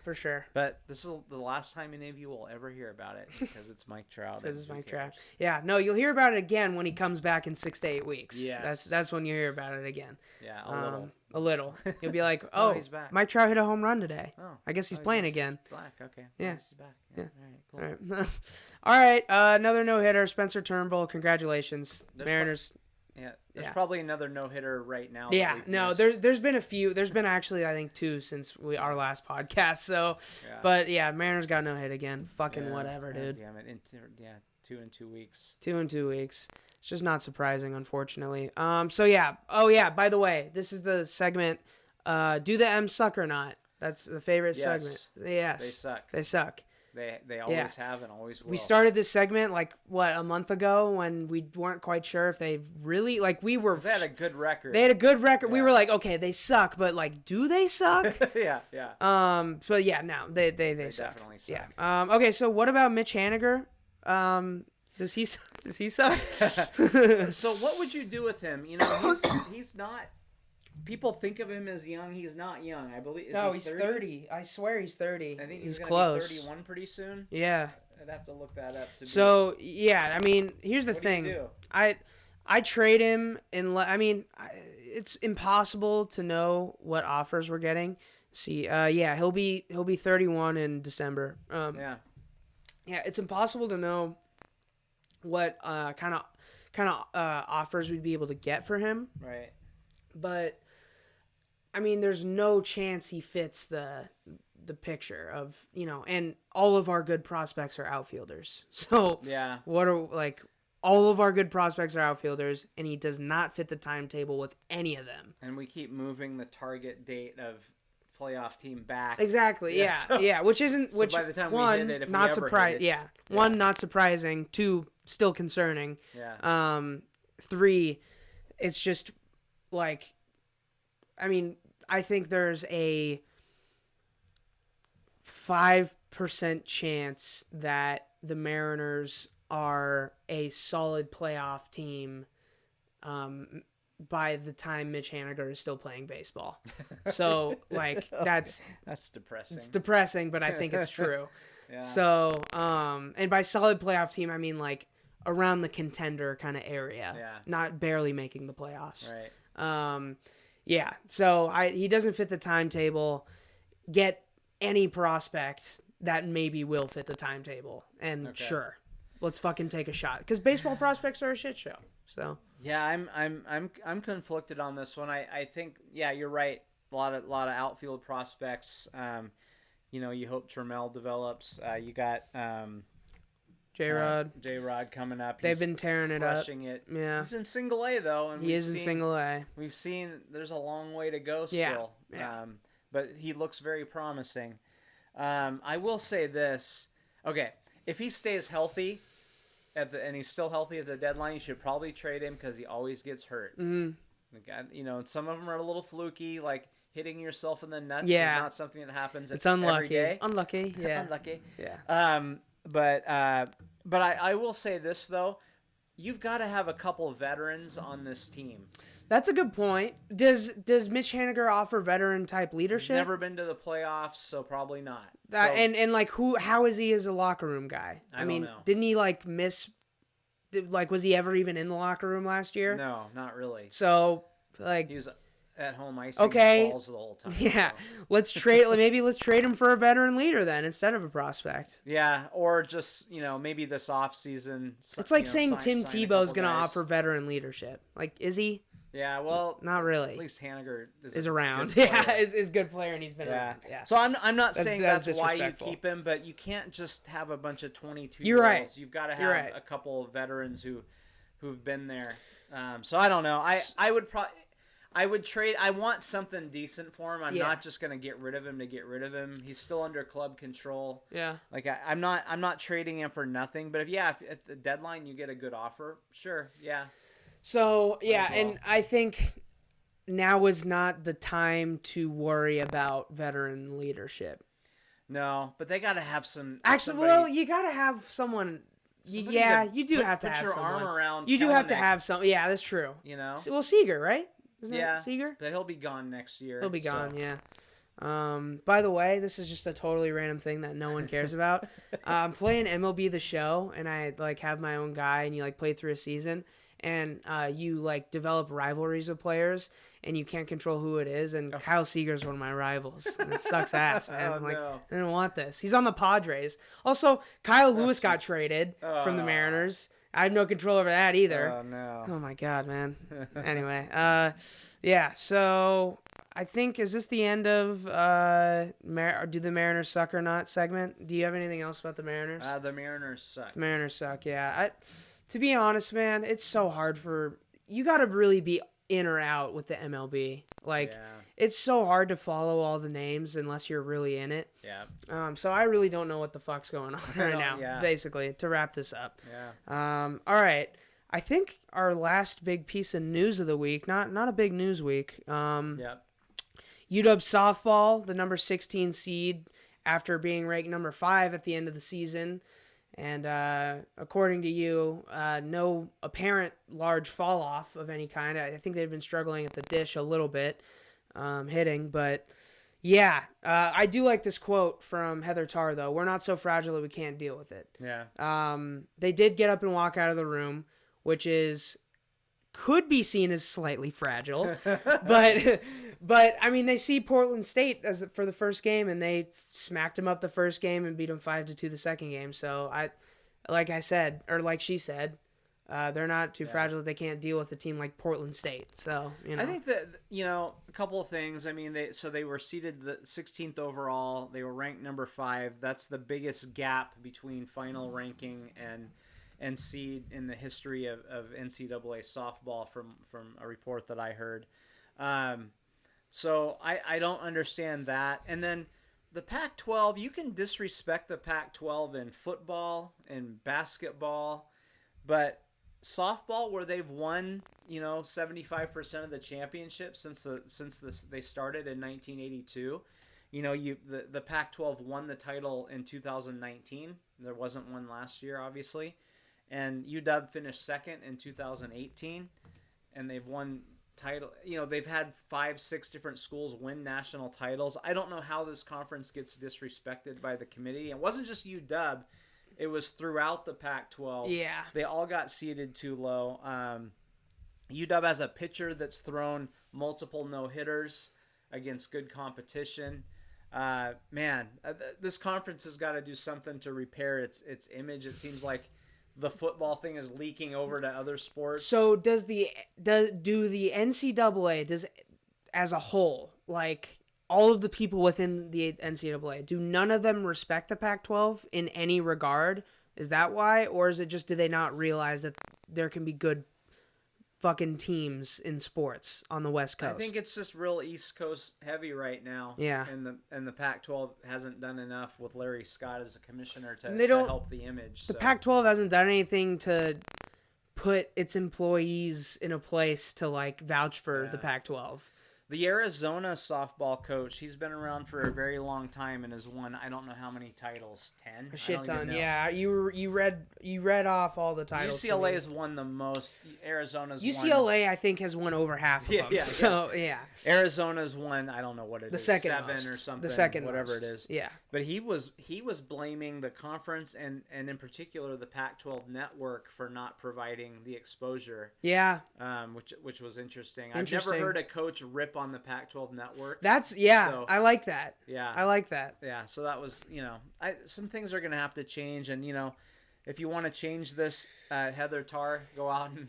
for sure. But this is the last time any of you will ever hear about it because it's Mike Trout. Because it's Mike Trout. Yeah, no, you'll hear about it again when he comes back in 6 to 8 weeks. Yes. That's when you hear about it again. Yeah, a little. You'll be like, oh, he's back. Mike Trout hit a home run today. Oh, I guess he's playing again. Back. Okay. Yeah. He's back. Yeah. All right. Cool. All right. All right. Another no-hitter, Spencer Turnbull. Congratulations, Mariners. There's probably another no-hitter right now. Yeah, no, there's been a few. There's been actually, I think, 2 since our last podcast. So, but yeah, Mariners got no hit again. Fucking whatever, dude. Damn it. 2 in 2 weeks. 2 in 2 weeks. It's just not surprising, unfortunately. So yeah. Oh yeah. By the way, this is the segment. Do the M's suck or not? That's the favorite segment. Yes. They suck. They suck. They always have and always will. We started this segment a month ago when we weren't quite sure if they really we were. They had a good record. They had a good record. Yeah. We were like, okay, they suck, but do they suck? Yeah. So yeah, no, they suck. Definitely suck. Yeah. Okay, so what about Mitch Haniger? Does he suck? So what would you do with him? He's not. People think of him as young. He's not young, I believe. He's 30. I swear he's 30. I think he's close. Be 31 pretty soon. Yeah. I'd have to look that up. Yeah, I mean, here's the thing. Do you do? I trade him it's impossible to know what offers we're getting. See, he'll be 31 in December. Yeah, it's impossible to know what kind of offers we'd be able to get for him. Right. But I mean, there's no chance he fits the picture of, and all of our good prospects are outfielders. So yeah, all of our good prospects are outfielders, and he does not fit the timetable with any of them. And we keep moving the target date of playoff team back. Exactly. Yeah. So, which by the time we hit it, if not we ever surprising. hit it, yeah. 1, not surprising. 2, still concerning. Yeah. 3, it's just I mean, I think there's a 5% chance that the Mariners are a solid playoff team by the time Mitch Haniger is still playing baseball. So, like, that's depressing. It's depressing, but I think it's true. Yeah. So, and by solid playoff team, I mean, like, around the contender kind of area. Yeah. Not barely making the playoffs. Right. Yeah. So, he doesn't fit the timetable. Get any prospect that maybe will fit the timetable. And sure, let's fucking take a shot. Because baseball prospects are a shit show. So yeah, I'm conflicted on this one. I think you're right. A lot of outfield prospects. You hope Trammell develops. You got J-Rod coming up. They've been tearing it up. Yeah, he's in Single A though, and he is in Single A. We've seen there's a long way to go still. Yeah. But he looks very promising. I will say this. Okay, if he stays healthy and he's still healthy at the deadline, you should probably trade him because he always gets hurt. Mm-hmm. Some of them are a little fluky, like hitting yourself in the nuts is not something that happens every day. Unlucky. Yeah. Unlucky. Yeah. But I will say this though. You've got to have a couple of veterans on this team. That's a good point. Does Mitch Haniger offer veteran type leadership? Never been to the playoffs, so probably not. And like how is he as a locker room guy? I mean, don't know. Didn't he miss? Was he ever even in the locker room last year? No, not really. So he was at home icing balls the whole time. Yeah, so. let's trade him for a veteran leader then instead of a prospect. Yeah, or just maybe this off season. It's like saying Tim Tebow's going to offer veteran leadership. Like, is he? Yeah, well, not really. At least Haniger is around. Yeah, is good player and he's been around. Yeah. So I'm not saying that's why you keep him, but you can't just have a bunch of 22-year-olds. You're right. You've got to have a couple of veterans who've been there. So I don't know. I would trade. I want something decent for him. I'm not just gonna get rid of him to get rid of him. He's still under club control. Yeah. Like I'm not trading him for nothing. But if at the deadline you get a good offer, sure, yeah. So and I think now is not the time to worry about veteran leadership. No, but they got to have some. Actually, well, you got to have someone. Yeah, you do have to have your arm around. You do have to have some. Yeah, that's true. Well, Seager, right? Isn't that Seager? But he'll be gone next year. He'll be gone, yeah. By the way, this is just a totally random thing that no one cares about. I'm playing MLB The Show, and I have my own guy, and you play through a season, and you develop rivalries with players, and you can't control who it is. And Kyle Seager's one of my rivals, and it sucks ass, man. No. I didn't want this. He's on the Padres. Also, Kyle Lewis got traded from the Mariners. I have no control over that either. Oh, no. Oh, my God, man. Anyway, so I think, is this the end of Do the Mariners Suck or Not segment? Do you have anything else about the Mariners? The Mariners suck. The Mariners suck, yeah. To be honest, man, it's so hard you got to really be in or out with the MLB. It's so hard to follow all the names unless you're really in it. Yeah. So I really don't know what the fuck's going on right now, basically, to wrap this up. Yeah. All right. I think our last big piece of news of the week, not a big news week. UW softball, the number 16 seed, after being ranked number 5 at the end of the season. And according to you, no apparent large fall off of any kind. I think they've been struggling at the dish a little bit, hitting. But yeah, I do like this quote from Heather Tarr, though. We're not so fragile that we can't deal with it. Yeah. They did get up and walk out of the room, which could be seen as slightly fragile. But I mean, they see Portland State for the first game, and they smacked them up the first game and beat them 5-2 the second game. So like she said, they're not too fragile that they can't deal with a team like Portland State. So I think that a couple of things. I mean, they were seeded the 16th overall. They were ranked number 5. That's the biggest gap between final ranking and seed in the history of NCAA softball from a report that I heard. So I don't understand that. And then the Pac-12, you can disrespect the Pac-12 in football and basketball, but softball, where they've won 75% of the championships they started in 1982. The Pac-12 won the title in 2019. There wasn't one last year, obviously, and UW finished second in 2018, and they've won title. They've had 5-6 different schools win national titles. I don't know how this conference gets disrespected by the committee. It wasn't just UW. It was throughout the Pac-12. Yeah. They all got seeded too low. UW has a pitcher that's thrown multiple no-hitters against good competition. This conference has got to do something to repair its image. It seems like the football thing is leaking over to other sports. So do the NCAA, as a whole, like all of the people within the NCAA, do none of them respect the Pac-12 in any regard? Is that why? Or is it just, do they not realize that there can be good fucking teams in sports on the West Coast? I think it's just real East Coast heavy right now. Yeah. And the Pac-12 hasn't done enough with Larry Scott as a commissioner to help the image. The Pac-12 hasn't done anything to put its employees in a place to like vouch for the Pac-12. The Arizona softball coach, he's been around for a very long time and has won I don't know how many titles, 10? A shit ton, yeah. You read off all the titles. UCLA has won the most. Arizona's UCLA, won. I think, has won over half of them. Yeah. So yeah. Arizona's won, I don't know what it is, second 7 most. or something. The second whatever most. it is. Yeah. But he was blaming the conference and in particular the Pac-12 network for not providing the exposure. Yeah. Which was interesting. I've never heard a coach rip on the Pac-12 network. I like that. Yeah. I like that. Yeah, so that was, some things are going to have to change, and if you want to change this, Heather Tarr, go out and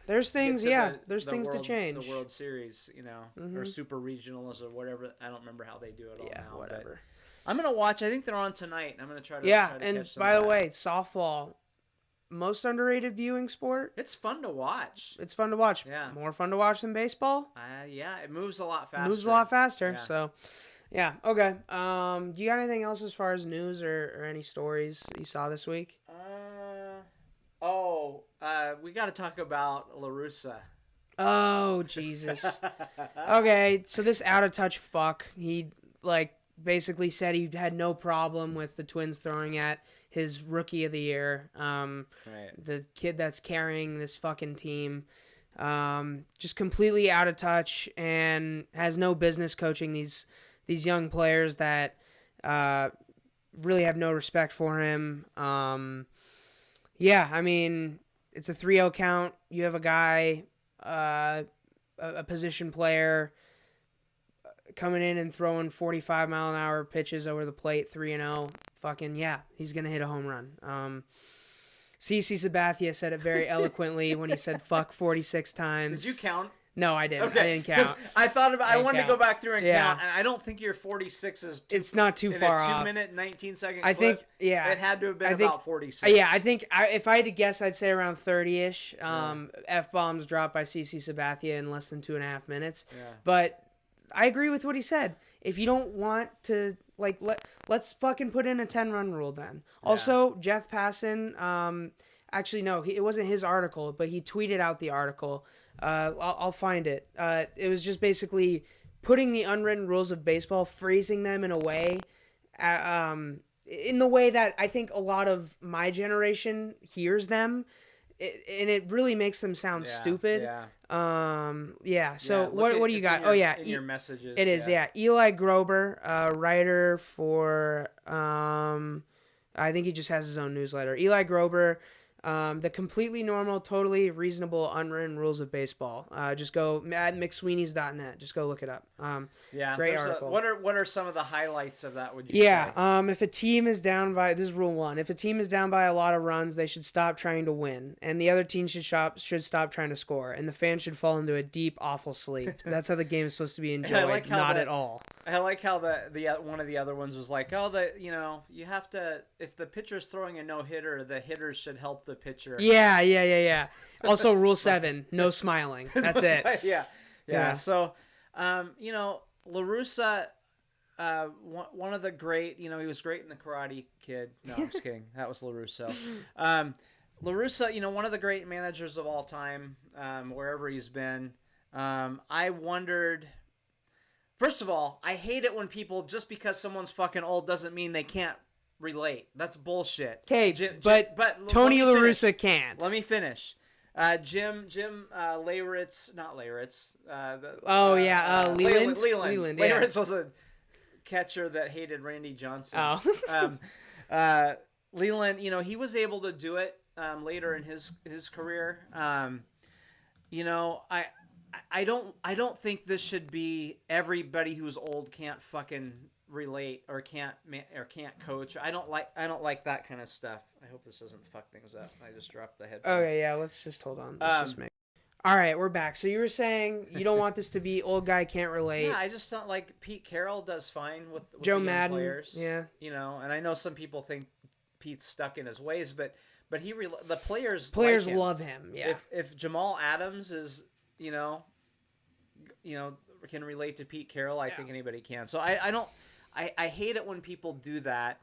there's things, there's things to change. The World Series, or Super Regionals or whatever. I don't remember how they do it all now. Whatever. I'm going to watch. I think they're on tonight. I'm going to try to and catch some by of the that. way, softball, most underrated viewing sport. It's fun to watch. It's fun to watch. Yeah. More fun to watch than baseball. It moves a lot faster. Yeah. So, yeah. Okay. Do you got anything else as far as news or any stories you saw this week? We got to talk about LaRussa. Oh, Jesus. Okay, so this out-of-touch fuck, he, basically said he had no problem with the Twins throwing at his Rookie of the Year. Right. The kid that's carrying this fucking team. Just completely out of touch and has no business coaching these young players that really have no respect for him. It's a 3-0 count. You have a guy, a position player, coming in and throwing 45-mile-an-hour pitches over the plate, 3-0. Fucking, yeah, he's going to hit a home run. CC Sabathia said it very eloquently when he said fuck 46 times. Did you count? No, I didn't. Okay. I didn't count. I wanted to go back through and count, and I don't think your 46 is it's not too far off. 2-minute, 19-second I clip. think, yeah. It had to have been about 46. Yeah, I think if I had to guess, I'd say around 30-ish. F-bombs dropped by CC Sabathia in less than 2.5 minutes. Yeah. But I agree with what he said. If you don't want to, let's fucking put in a 10-run rule then. Yeah. Also, Jeff Passan, actually, no, it wasn't his article, but he tweeted out the article. I'll find it. It was just basically putting the unwritten rules of baseball, phrasing them in a way, in the way that I think a lot of my generation hears them, and it really makes them sound stupid. Yeah. So what do you got? In your messages. It is. Yeah. Eli Grober, writer for I think he just has his own newsletter. Eli Grober. The completely normal, totally reasonable, unwritten rules of baseball. Just go at McSweeney's.net. Just go look it up. Great article. What are some of the highlights of that? Would you say? If a team is down by, this is rule 1. If a team is down by a lot of runs, they should stop trying to win, and the other team should stop trying to score, and the fans should fall into a deep, awful sleep. That's how the game is supposed to be enjoyed. At all. I like how the one of the other ones was like, you have to, if the pitcher's throwing a no-hitter, the hitters should help the pitcher. Yeah. Also, rule 7, no smiling. That's it. Yeah. So, LaRussa, one of the great, he was great in The Karate Kid. No, I'm just kidding. That was LaRusso. La Russa, one of the great managers of all time, wherever he's been. I wondered. First of all, I hate it when people, just because someone's fucking old doesn't mean they can't relate. That's bullshit. Okay, but Tony La Russa can't. Let me finish. Jim Leyritz, not Leyritz. Leland. Leland. Yeah. Leyritz was a catcher that hated Randy Johnson. Oh. Leland, he was able to do it later in his career. I don't think this should be everybody who's old can't fucking relate or can't coach. I don't like that kind of stuff. I hope this doesn't fuck things up. I just dropped the headphone. Okay, yeah, let's just hold on. All right, we're back. So you were saying you don't want this to be old guy can't relate. Yeah, I just don't like Pete Carroll does fine with Joe the Madden players. Yeah, and I know some people think Pete's stuck in his ways, but the players like him. Love him. Yeah. If Jamal Adams is can relate to Pete Carroll, I think anybody can. So I hate it when people do that.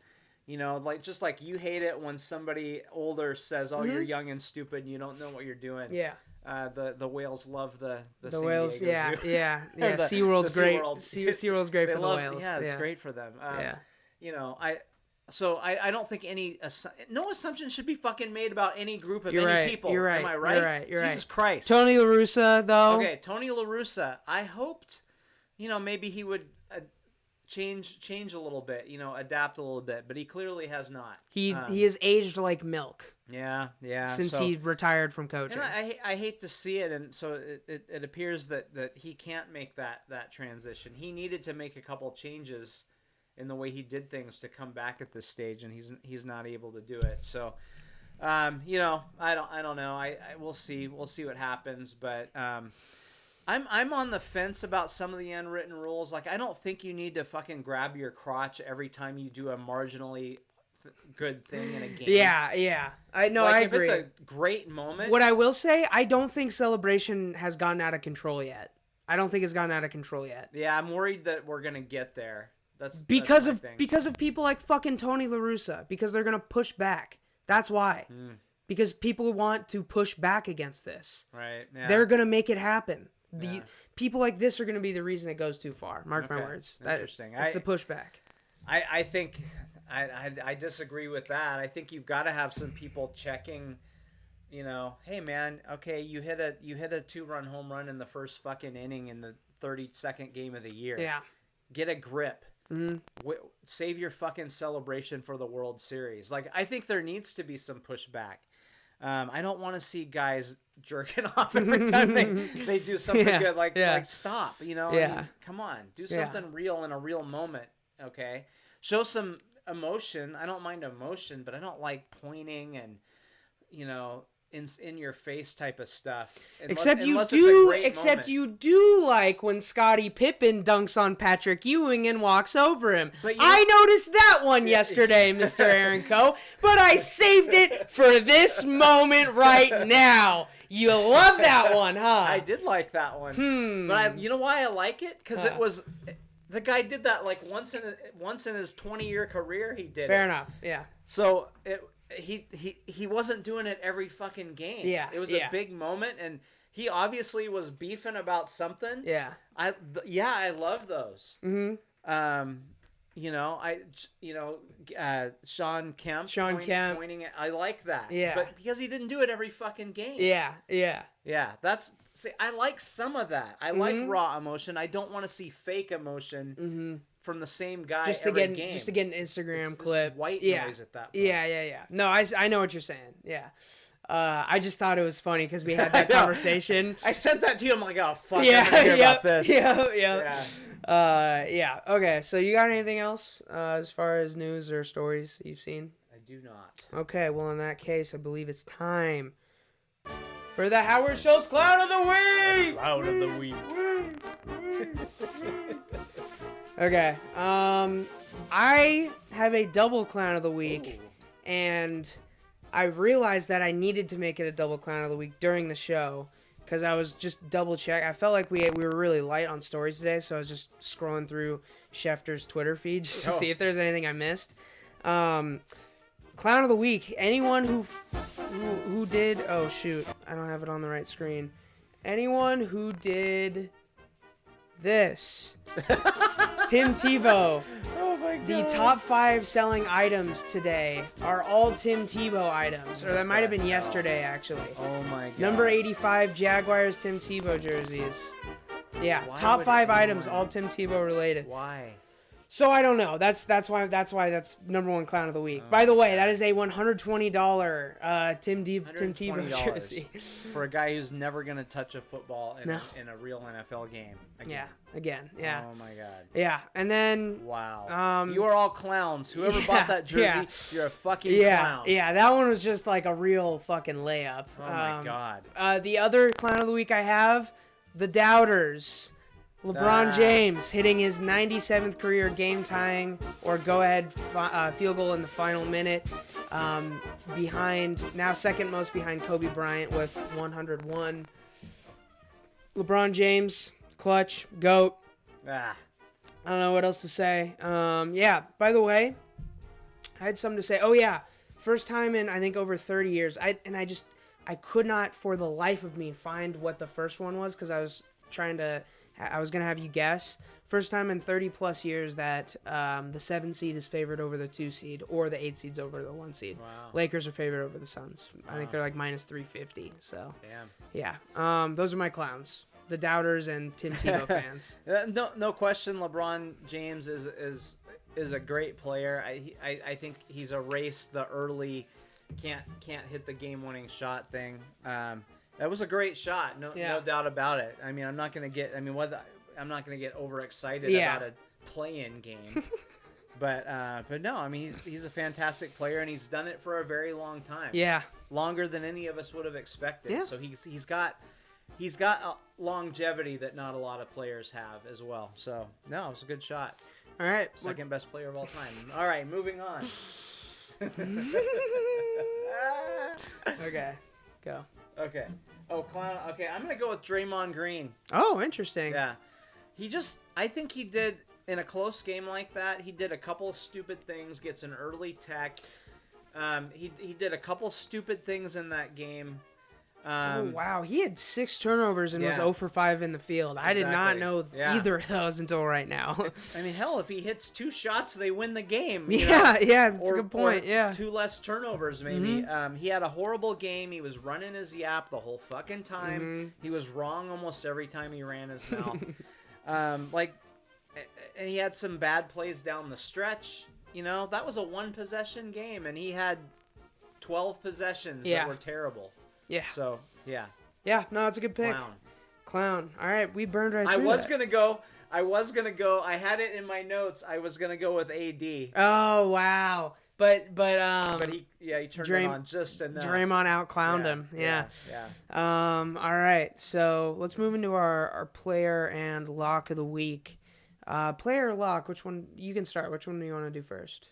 Just like you hate it when somebody older says, "Oh, you're young and stupid, and you don't know what you're doing." Yeah. The whales love the San whales. Diego Zoo. Yeah. The SeaWorld's great. SeaWorld. SeaWorld's great for the whales. Yeah, it's great for them. Yeah. I don't think no assumption should be fucking made about any group of people. You're right. Am I right? You're right. Jesus Christ. Tony La Russa, though. Okay, Tony La Russa. I hoped, maybe he would change a little bit, adapt a little bit, but he clearly has not. He has aged like milk. Yeah. Since he retired from coaching. And I hate to see it, and so it appears that he can't make that transition. He needed to make a couple changes in the way he did things to come back at this stage, and he's not able to do it. So, I don't know. We'll see what happens, but I'm on the fence about some of the unwritten rules. Like, I don't think you need to fucking grab your crotch every time you do a marginally good thing in a game. Yeah. I agree. If it's a great moment. What I will say, I don't think celebration has gotten out of control yet. I don't think it's gotten out of control yet. Yeah, I'm worried that we're gonna get there. That's because of people like fucking Tony La Russa, because they're gonna push back. That's why. Because people want to push back against this. Right. Yeah. They're gonna make it happen. The people like this are gonna be the reason it goes too far. Mark my words. Interesting. That's the pushback. I think I disagree with that. I think you've got to have some people checking. Hey man, okay, you hit a 2-run home run in the first fucking inning in the 32nd game of the year. Yeah. Get a grip. Mm-hmm. Save your fucking celebration for the World Series. Like, I think there needs to be some pushback. I don't want to see guys jerking off every time they do something good. Like stop. I mean, come on, do something real in a real moment. Okay, show some emotion. I don't mind emotion, but I don't like pointing and in your face type of stuff. Except you do like when Scottie Pippen dunks on Patrick Ewing and walks over him. I noticed that one yesterday, Mr. Aaron Coe, but I saved it for this moment right now. You love that one, huh? I did like that one. But you know why I like it? Because it was the guy did that like once in his 20-year career. He did. Fair enough. Yeah. So he wasn't doing it every fucking game. Yeah. It was a big moment, and he obviously was beefing about something. Yeah. I love those. Mm-hmm. Sean Kemp pointing at, I like that. Yeah. But because he didn't do it every fucking game. Yeah. I like some of that. I like raw emotion. I don't want to see fake emotion from the same guy every game. Just to get an Instagram clip. White noise at that point. Yeah. No, I know what you're saying. Yeah. I just thought it was funny because we had that conversation. I sent that to you. I'm like, oh, fuck, I'm going to hear about this. Yeah. Okay, so you got anything else as far as news or stories you've seen? I do not. Okay, well, in that case, I believe it's time for the Howard Schultz Clown of the Week! Clown of the Week. Okay, I have a double Clown of the Week, and I realized that I needed to make it a double Clown of the Week during the show because I was just double check. I felt like we were really light on stories today, so I was just scrolling through Schefter's Twitter feed just to see if there's anything I missed. Clown of the Week, anyone who who did? Oh shoot, I don't have it on the right screen. Anyone who did this? Tim Tebow. Oh my god. The top 5 selling items today are all Tim Tebow items, or that might have been yesterday actually. Oh my god. Number 85 Jaguars Tim Tebow jerseys. Yeah, Why top would 5 items, anyone- all Tim Tebow related. Why? So I don't know. That's why that's number 1 clown of the week. By the way, that is a $120 Tim Tebow $120 jersey. for a guy who's never gonna touch a football in, No. in a real NFL game. Again. Yeah. Oh my god. Yeah, and then Wow. You are all clowns. Whoever bought that jersey, yeah. you're a fucking clown. Yeah, that one was just like a real fucking layup. Oh my god. The other clown of the week I have, the Doubters. LeBron James hitting his 97th career game-tying or go-ahead field goal in the final minute, now second most behind Kobe Bryant with 101. LeBron James, clutch, GOAT. Ah. I don't know what else to say. Yeah, by the way, I had something to say. Oh, yeah, first time in, I think, over 30 years. I could not, for the life of me, find what the first one was because I was going to have you guess. First time in 30 plus years that the 7 seed is favored over the 2 seed or the 8 seed's over the 1 seed. Wow. Lakers are favored over the Suns. I think they're like minus 350. So, Damn. yeah. Those are my clowns. The Doubters and Tim Tebow fans. No question. LeBron James is a great player. I think he's erased the early can't hit the game-winning shot thing. That was a great shot, no doubt about it. I mean, I'm not gonna get overexcited about a play-in game, but no, I mean he's a fantastic player and he's done it for a very long time. Yeah, longer than any of us would have expected. Yeah. So he's got a longevity that not a lot of players have as well. So no, it was a good shot. All right, Second best player of all time. All right, moving on. Okay, go. Okay. Oh, clown. Okay, I'm going to go with Draymond Green. Oh, interesting. Yeah. I think he did, in a close game like that, he did a couple stupid things, gets an early tech. He did a couple stupid things in that game. Oh, wow. He had 6 turnovers and was Yeah. 0 for 5 in the field. I did not Exactly. know Yeah. either of those until right now. I mean, hell, if he hits 2 shots, they win the game. Yeah, that's a good point. Yeah. 2 less turnovers, maybe. He had a horrible game. He was running his yap the whole fucking time. He was wrong almost every time he ran his mouth. And he had some bad plays down the stretch. That was a 1-possession game, and he had 12 possessions that were terrible. Yeah. So, yeah. Yeah, no, it's a good pick. Clown. All right, we burned right through I was that. gonna go. I had it in my notes. I was gonna go with AD. Oh, wow. But he turned it on just enough. Draymond out-clowned him. Yeah. All right, so let's move into our player and lock of the week. Player lock, which one? You can start. Which one do you want to do first?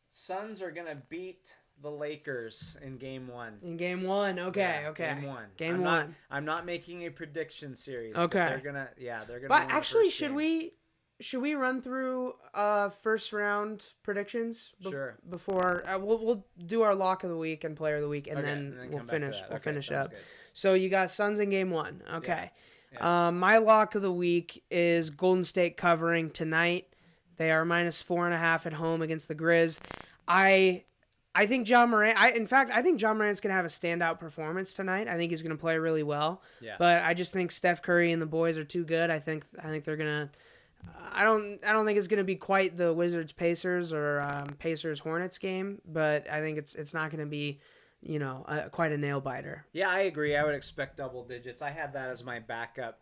Suns are gonna beat the Lakers in Game 1. In Game 1, okay. Game 1. Game 1. I'm not making a prediction series. Okay. They're gonna. But win the actually, first should game. we run through first round predictions? Sure. Before we'll do our lock of the week and player of the week, and then we'll come back to finish. that. We'll Okay, finish sounds up. good. So you got Suns in Game 1. Okay. Yeah. My lock of the week is Golden State covering tonight. They are minus 4.5 at home against the Grizz. I think John Morant. I think John Morant's gonna have a standout performance tonight. I think he's gonna play really well. Yeah. But I just think Steph Curry and the boys are too good. I think they're gonna. I don't think it's gonna be quite the Wizards Pacers or Pacers Hornets game, but I think it's not gonna be, quite a nail biter. Yeah, I agree. I would expect double digits. I had that as my backup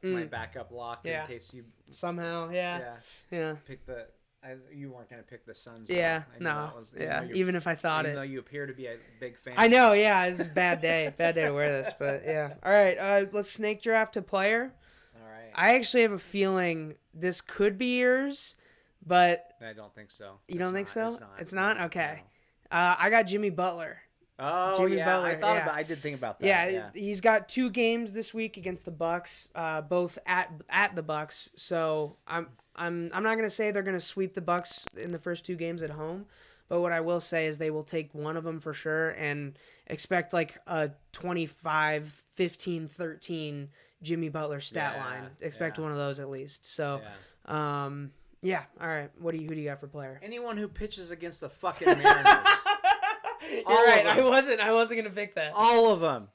lock in case you somehow. Yeah. pick the. You weren't going to pick the Suns. Yeah, I knew no. that was, even if I thought even it. though you appear to be a big fan. I know, yeah. This is a bad day. Bad day to wear this, but yeah. All right, let's snake draft to player. All right. I actually have a feeling this could be yours, but... I don't think so. You don't think so? It's not. Okay. No. I got Jimmy Butler. Oh, Jimmy yeah. Butler, I did think about that. Yeah, he's got 2 games this week against the Bucks, both at the Bucks. So I'm not gonna say they're gonna sweep the Bucks in the first 2 games at home, But what I will say is they will take one of them for sure and expect like a 25, 15, 13 Jimmy Butler stat line. Expect one of those at least. So, yeah. All right. Who do you got for player? Anyone who pitches against the fucking Mariners. You're right. I wasn't gonna pick that. All of them.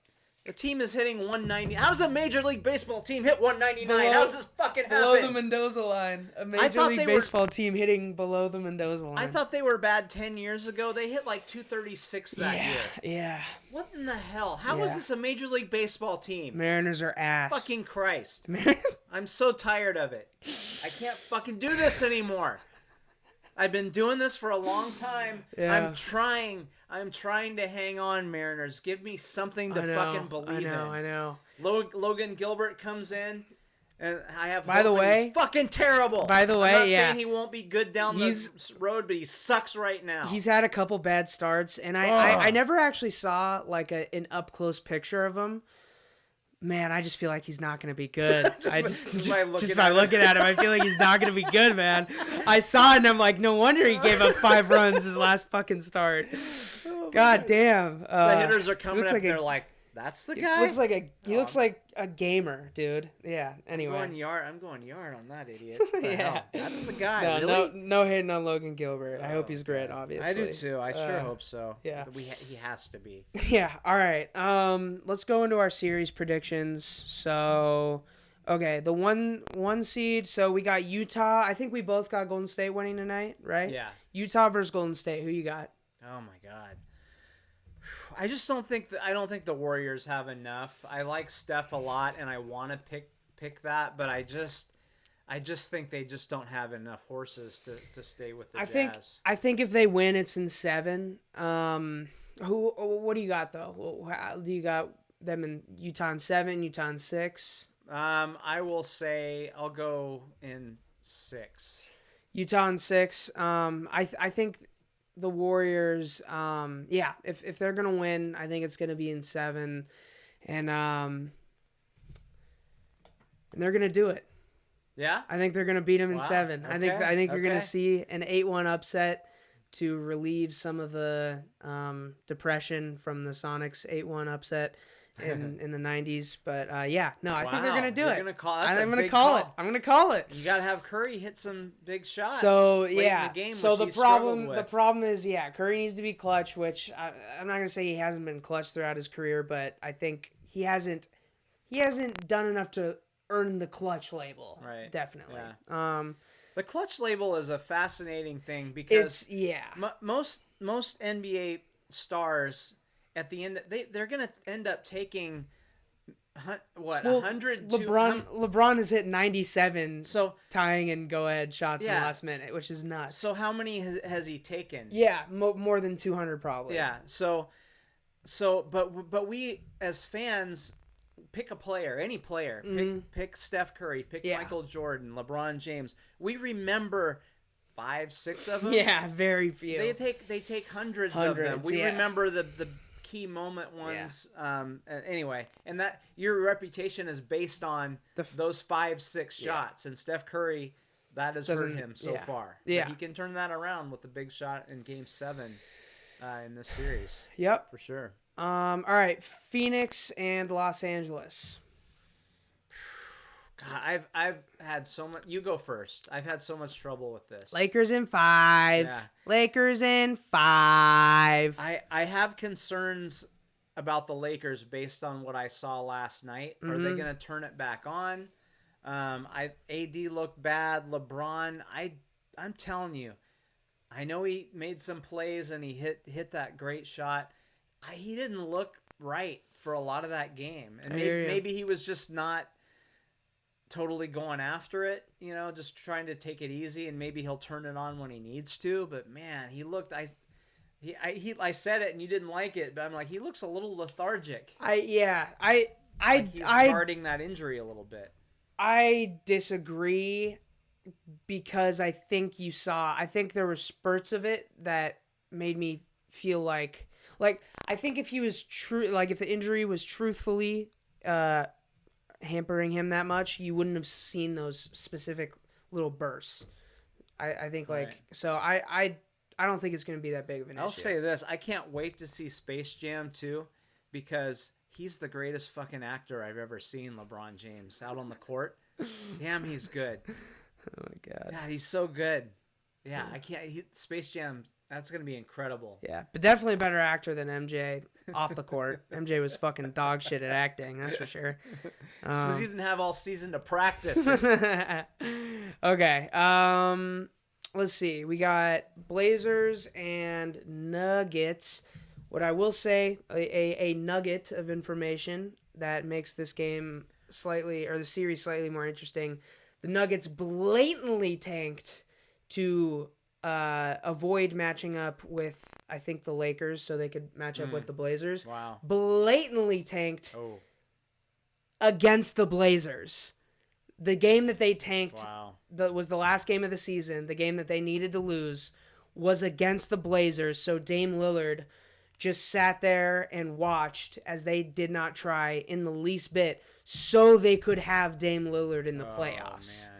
The team is hitting 190. How's a Major League Baseball team hit 199? How's this fucking happen? Below the Mendoza line. A Major League Baseball team hitting below the Mendoza line. I thought they were bad 10 years ago. They hit like 236 that year. Yeah. What in the hell? How is this a Major League Baseball team? Mariners are ass. Fucking Christ. I'm so tired of it. I can't fucking do this anymore. I've been doing this for a long time. Yeah. I'm trying to hang on, Mariners. Give me something to fucking believe in. I know. Logan Gilbert comes in, and I have. By the way, he's fucking terrible. By the way, I'm not saying he won't be good down the road, but he sucks right now. He's had a couple bad starts, and I never actually saw like an up close picture of him. Man, I just feel like he's not going to be good. just by looking at him, I feel like he's not going to be good, man. I saw it, and I'm like, no wonder he gave up 5 runs his last fucking start. God damn. The hitters are coming up, and they're like, that's the guy? He looks like a gamer, dude. Yeah, anyway. I'm going yard on that idiot. Yeah. That's the guy, really? No hating on Logan Gilbert. I hope he's great, obviously. I do, too. I sure hope so. Yeah. He has to be. Yeah, all right. Let's go into our series predictions. So, okay, the one seed. So, we got Utah. I think we both got Golden State winning tonight, right? Yeah. Utah versus Golden State. Who you got? Oh, my God. I just don't think the Warriors have enough. I like Steph a lot, and I want to pick that, but I just think they just don't have enough horses to stay with the Jazz. I think if they win, it's in 7. What do you got though? Do you got them in Utah in 7, Utah in 6? I will say I'll go in 6. Utah in 6. I think the Warriors, if they're gonna win, I think it's gonna be in 7, and they're gonna do it. Yeah, I think they're gonna beat them in 7. Okay. I think you're gonna see an 8-1 upset to relieve some of the depression from the Sonics 8-1 upset in the 90s. But I think they're gonna do it. I'm gonna call it. I'm gonna call it. You gotta have Curry hit some big shots. So late in the game, so the problem is Curry needs to be clutch, which I'm not gonna say he hasn't been clutch throughout his career, but I think he hasn't done enough to earn the clutch label. Right. Definitely. Yeah. The clutch label is a fascinating thing because most NBA stars at the end they're gonna end up taking 100. LeBron has hit 97, so tying and go ahead shots in the last minute, which is nuts. So how many has he taken? Yeah, more than 200 probably. Yeah. But we as fans pick a player, any player. Pick Steph Curry, pick Michael Jordan, LeBron James. We remember 5, 6 of them. Yeah, very few. They take hundreds of them. We remember the key moment ones. Anyway, and that your reputation is based on those 5, 6 shots. And Steph Curry, that has hurt him so far. Yeah, but he can turn that around with a big shot in Game 7 in this series. Yep, for sure. All right, Phoenix and Los Angeles. God, I've had so much. You go first. I've had so much trouble with this. Lakers in 5. Yeah. Lakers in 5. I have concerns about the Lakers based on what I saw last night. Are they going to turn it back on? AD looked bad. LeBron, I'm telling you, I know he made some plays and he hit that great shot. He didn't look right for a lot of that game, and maybe he was just not totally going after it, just trying to take it easy, and maybe he'll turn it on when he needs to. But man, he looked. I said it and you didn't like it, but I'm like, he looks a little lethargic. He's guarding that injury a little bit. I disagree because I think there were spurts of it that made me feel like I think if he was if the injury was truthfully hampering him that much, you wouldn't have seen those specific little bursts. I think so I I don't think it's going to be that big of an issue. I'll say this: I can't wait to see Space Jam 2 because he's the greatest fucking actor I've ever seen. LeBron James out on the court, damn, he's good. Oh my god, God, he's so good. Yeah, I can't. Space Jam. That's gonna be incredible. Yeah, but definitely a better actor than MJ off the court. MJ was fucking dog shit at acting, that's for sure. Because he didn't have all season to practice. Okay. Let's see. We got Blazers and Nuggets. What I will say, a nugget of information that makes this game the series slightly more interesting. The Nuggets blatantly tanked to avoid matching up with, I think, the Lakers so they could match up with the Blazers. Wow. Blatantly tanked against the Blazers. The game that they tanked was the last game of the season. The game that they needed to lose was against the Blazers. So Dame Lillard just sat there and watched as they did not try in the least bit so they could have Dame Lillard in the playoffs. Man.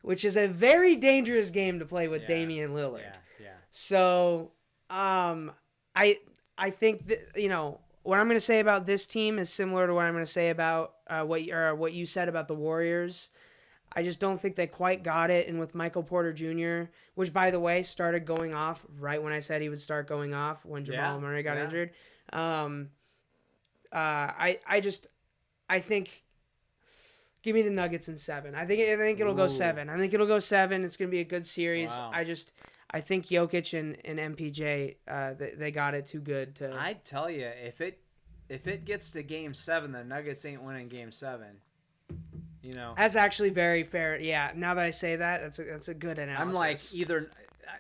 Which is a very dangerous game to play with Damian Lillard. Yeah. So, I think that, what I'm going to say about this team is similar to what I'm going to say about what you said about the Warriors. I just don't think they quite got it. And with Michael Porter Jr., which, by the way, started going off right when I said he would start going off when Jamal Murray got injured. I think. Give me the Nuggets in 7. I think it'll go 7. I think it'll go 7. It's going to be a good series. Wow. I think Jokic and MPJ, they got it too good to. I tell you, if it gets to Game 7, the Nuggets ain't winning Game 7. That's actually very fair. Yeah. Now that I say that, that's a good analysis. I'm like either.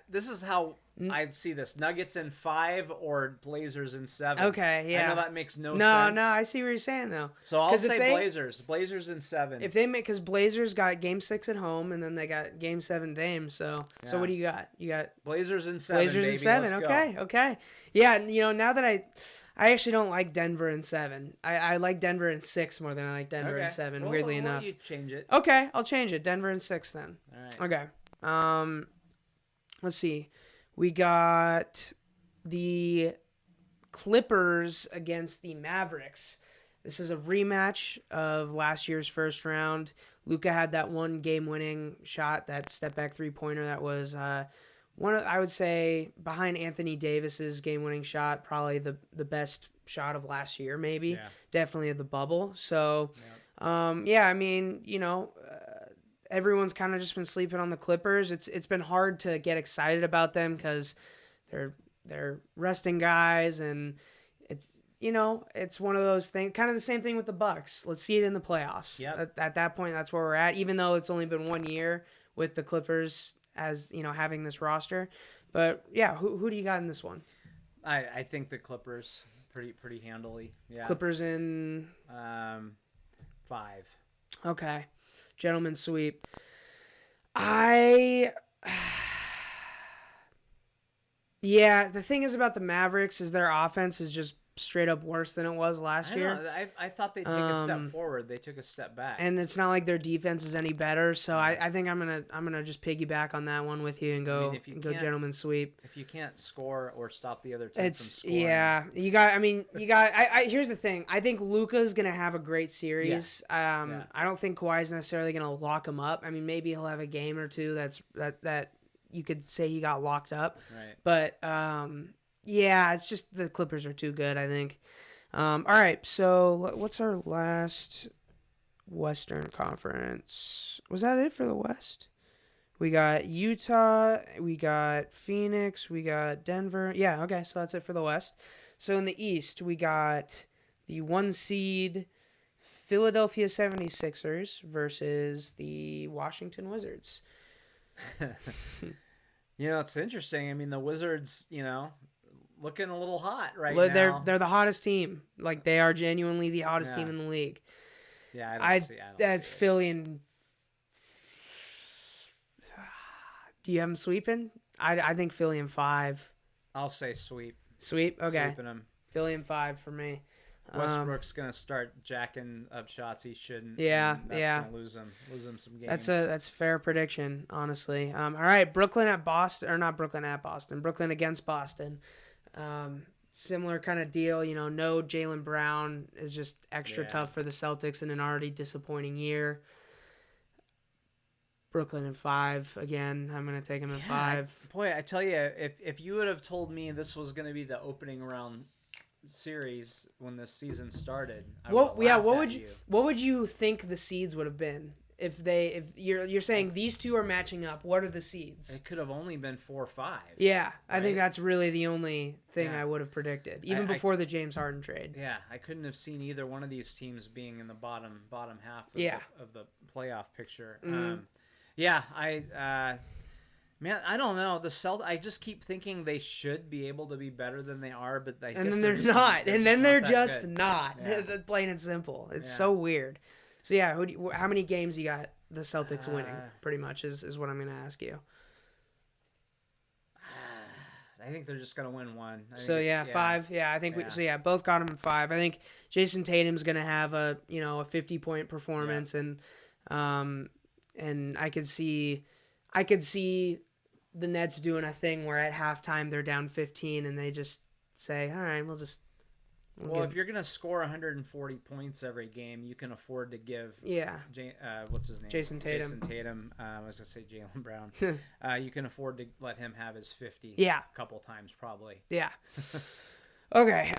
This is how I see this: Nuggets in 5 or Blazers in 7. Okay, yeah. I know that makes no sense. No, I see what you're saying though. So I'll say Blazers. Blazers in 7. If they make, because Blazers got Game 6 at home and then they got Game 7 Dame. So what do you got? You got Blazers in 7. Blazers baby. in 7. Let's go. Okay. Yeah, now that I actually don't like Denver in 7. I like Denver in 6 more than I like Denver in 7. Well, weirdly enough. You change it. Okay, I'll change it. Denver in 6 then. All right. Okay. Let's see. We got the Clippers against the Mavericks. This is a rematch of last year's first round. Luka had that one game-winning shot, that step-back three-pointer that was I would say, behind Anthony Davis's game-winning shot, probably the best shot of last year, maybe. Yeah. Definitely of the bubble. So, everyone's kind of just been sleeping on the Clippers. It's been hard to get excited about them because they're resting guys, and it's one of those things. Kind of the same thing with the Bucks. Let's see it in the playoffs. Yep. At that point, that's where we're at. Even though it's only been 1 year with the Clippers as having this roster, but yeah, who do you got in this one? I think the Clippers pretty handily. Yeah. Clippers in 5. Okay. Gentleman sweep. Yeah, the thing is about the Mavericks is their offense is just straight up worse than it was last year. I thought they'd take a step forward. They took a step back. And it's not like their defense is any better. So I think I'm gonna just piggyback on that one with you and go gentleman sweep. If you can't score or stop the other team from scoring. Yeah, you got. I here's the thing. I think Luka's gonna have a great series. Yeah. I don't think Kawhi's necessarily gonna lock him up. I mean, maybe he'll have a game or two that you could say he got locked up. Right. But yeah, it's just the Clippers are too good, I think. All right, so what's our last Western Conference? Was that it for the West? We got Utah, we got Phoenix, we got Denver. Yeah, okay, so that's it for the West. So in the East, we got the 1 seed Philadelphia 76ers versus the Washington Wizards. It's interesting. I mean, the Wizards, looking a little hot now. They're the hottest team. Like, they are genuinely the hottest team in the league. Yeah, I don't see Philly and do you have them sweeping? I think Philly in 5. I'll say sweep. Sweep? Okay. Sweeping them. Philly in 5 for me. Westbrook's gonna start jacking up shots he shouldn't. Yeah, and that's yeah. gonna lose him some games. That's a fair prediction, honestly. All right, Brooklyn at Boston, or not Brooklyn at Boston, Brooklyn against Boston. Similar kind of deal, no Jaylen Brown is just extra tough for the Celtics in an already disappointing year. Brooklyn in 5 again. I'm gonna take him in 5. Boy, I tell you, if you would have told me this was gonna be the opening round series when this season started, what would you think the seeds would have been if you're saying these two are matching up? What are the seeds? It could have only been 4 or 5. Yeah, right? I think that's really the only thing I would have predicted, even before the James Harden trade. Yeah, I couldn't have seen either one of these teams being in the bottom half of the playoff picture. Mm-hmm. Man, I don't know. I just keep thinking they should be able to be better than they are, but they're not. They're just not. Plain and simple. It's so weird. So yeah, how many games you got the Celtics winning? Pretty much is what I'm going to ask you. I think they're just going to win one. 5. Yeah, I think both got them in 5. I think Jason Tatum's going to have a 50-point performance, and I could see the Nets doing a thing where at halftime they're down 15 and they just say, all right, if you're going to score 140 points every game, you can afford to give what's his name? Jason Tatum. I was going to say Jaylen Brown. You can afford to let him have his 50 a couple times probably. Yeah. Okay.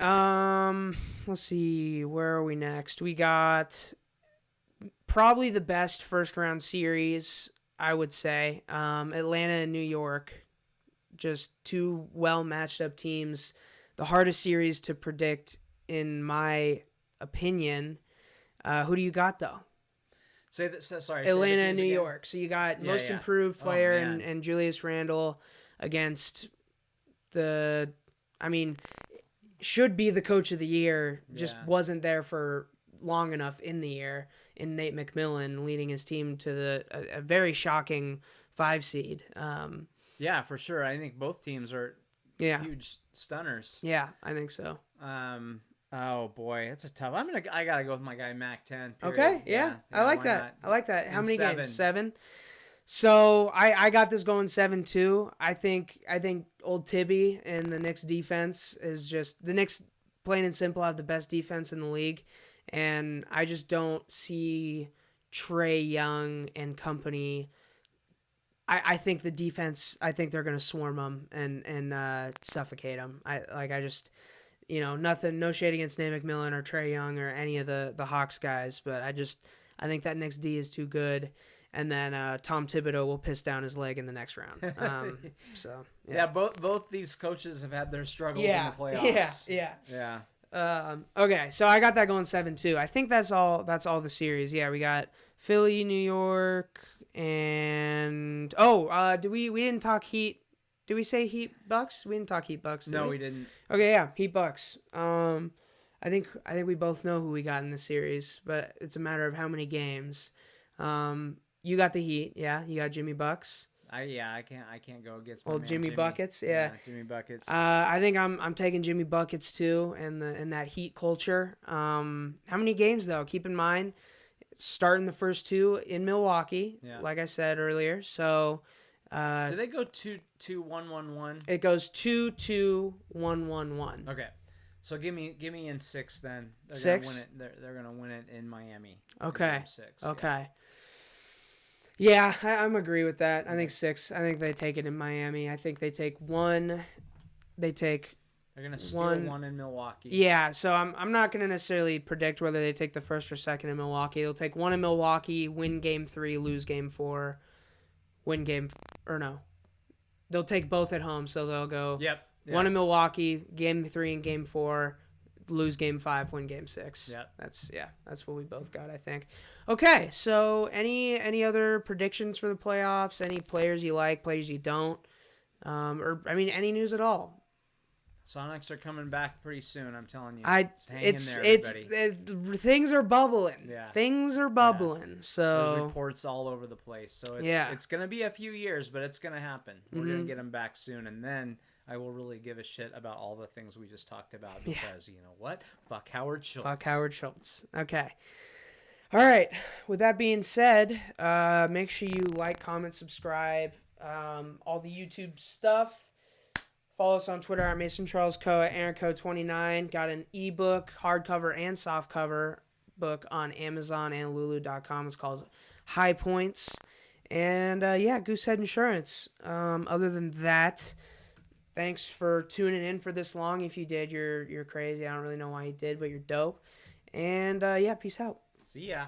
Let's see. Where are we next? We got probably the best first round series, I would say. Atlanta and New York, just two well matched up teams. The hardest series to predict, in my opinion. Who do you got though? Atlanta and New York. So you got most improved player and Julius Randle against should be the coach of the year. Just wasn't there for long enough in the year. In Nate McMillan leading his team to a very shocking 5 seed. Yeah, for sure. I think both teams are huge stunners. Yeah, I think so. Oh boy, that's a tough. I gotta go with my guy Mac 10. Period. Okay, yeah, I like that. I like that. How many games? 7. So I got this going 7-2. I think old Tibby and the Knicks defense is just the Knicks, plain and simple, have the best defense in the league. And I just don't see Trae Young and company. I think the defense, I think they're going to swarm them and suffocate them. Nothing, no shade against Nate McMillan or Trae Young or any of the Hawks guys, but I think that Knicks D is too good. And then Tom Thibodeau will piss down his leg in the next round. Both these coaches have had their struggles in the playoffs. Yeah. Okay, so I got that going 7-2. I think that's all the series. Yeah, we got Philly, New York, and we didn't talk Heat. Did we say Heat Bucks? We didn't talk Heat Bucks. No, we didn't. Okay, yeah, Heat Bucks. I think we both know who we got in the series, but it's a matter of how many games. You got the Heat, yeah. You got Jimmy Bucks. I can't go against my old man, Jimmy Buckets, yeah. Jimmy Buckets. I think I'm taking Jimmy Buckets too, and that Heat culture. How many games though? Keep in mind, starting the first 2 in Milwaukee, like I said earlier. So, do they go 2-2-1-1-1? It goes 2-2-1-1-1. Okay, so give me in 6 then. They're 6. Gonna win it. They're gonna win it in Miami. Okay. 6. Okay. Yeah, I'm agree with that. I think 6. I think they take it in Miami. I think they take 1. They're gonna steal 1 in Milwaukee. Yeah, so I'm not gonna necessarily predict whether they take the first or second in Milwaukee. They'll take 1 in Milwaukee, win game 3, lose game 4, they'll take both at home. So they'll go 1 in Milwaukee, game 3 and game 4. Lose game 5, win game 6. Yeah, that's what we both got, I think. Okay, so any other predictions for the playoffs? Any players you like, players you don't, any news at all? Sonics are coming back pretty soon. I'm telling you. Things are bubbling. Yeah. Things are bubbling. Yeah. So there's reports all over the place. So it's gonna be a few years, but it's gonna happen. We're gonna get them back soon, and then I will really give a shit about all the things we just talked about because you know what? Fuck Howard Schultz. Fuck Howard Schultz. Okay. All right. With that being said, make sure you like, comment, subscribe, all the YouTube stuff. Follow us on Twitter at Mason Charles Coe, at AaronCoe29. Got an ebook, hardcover and softcover book on Amazon and Lulu.com. It's called High Points. And Goosehead Insurance. Other than that, thanks for tuning in for this long. If you did, you're crazy. I don't really know why you did, but you're dope. And peace out. See ya.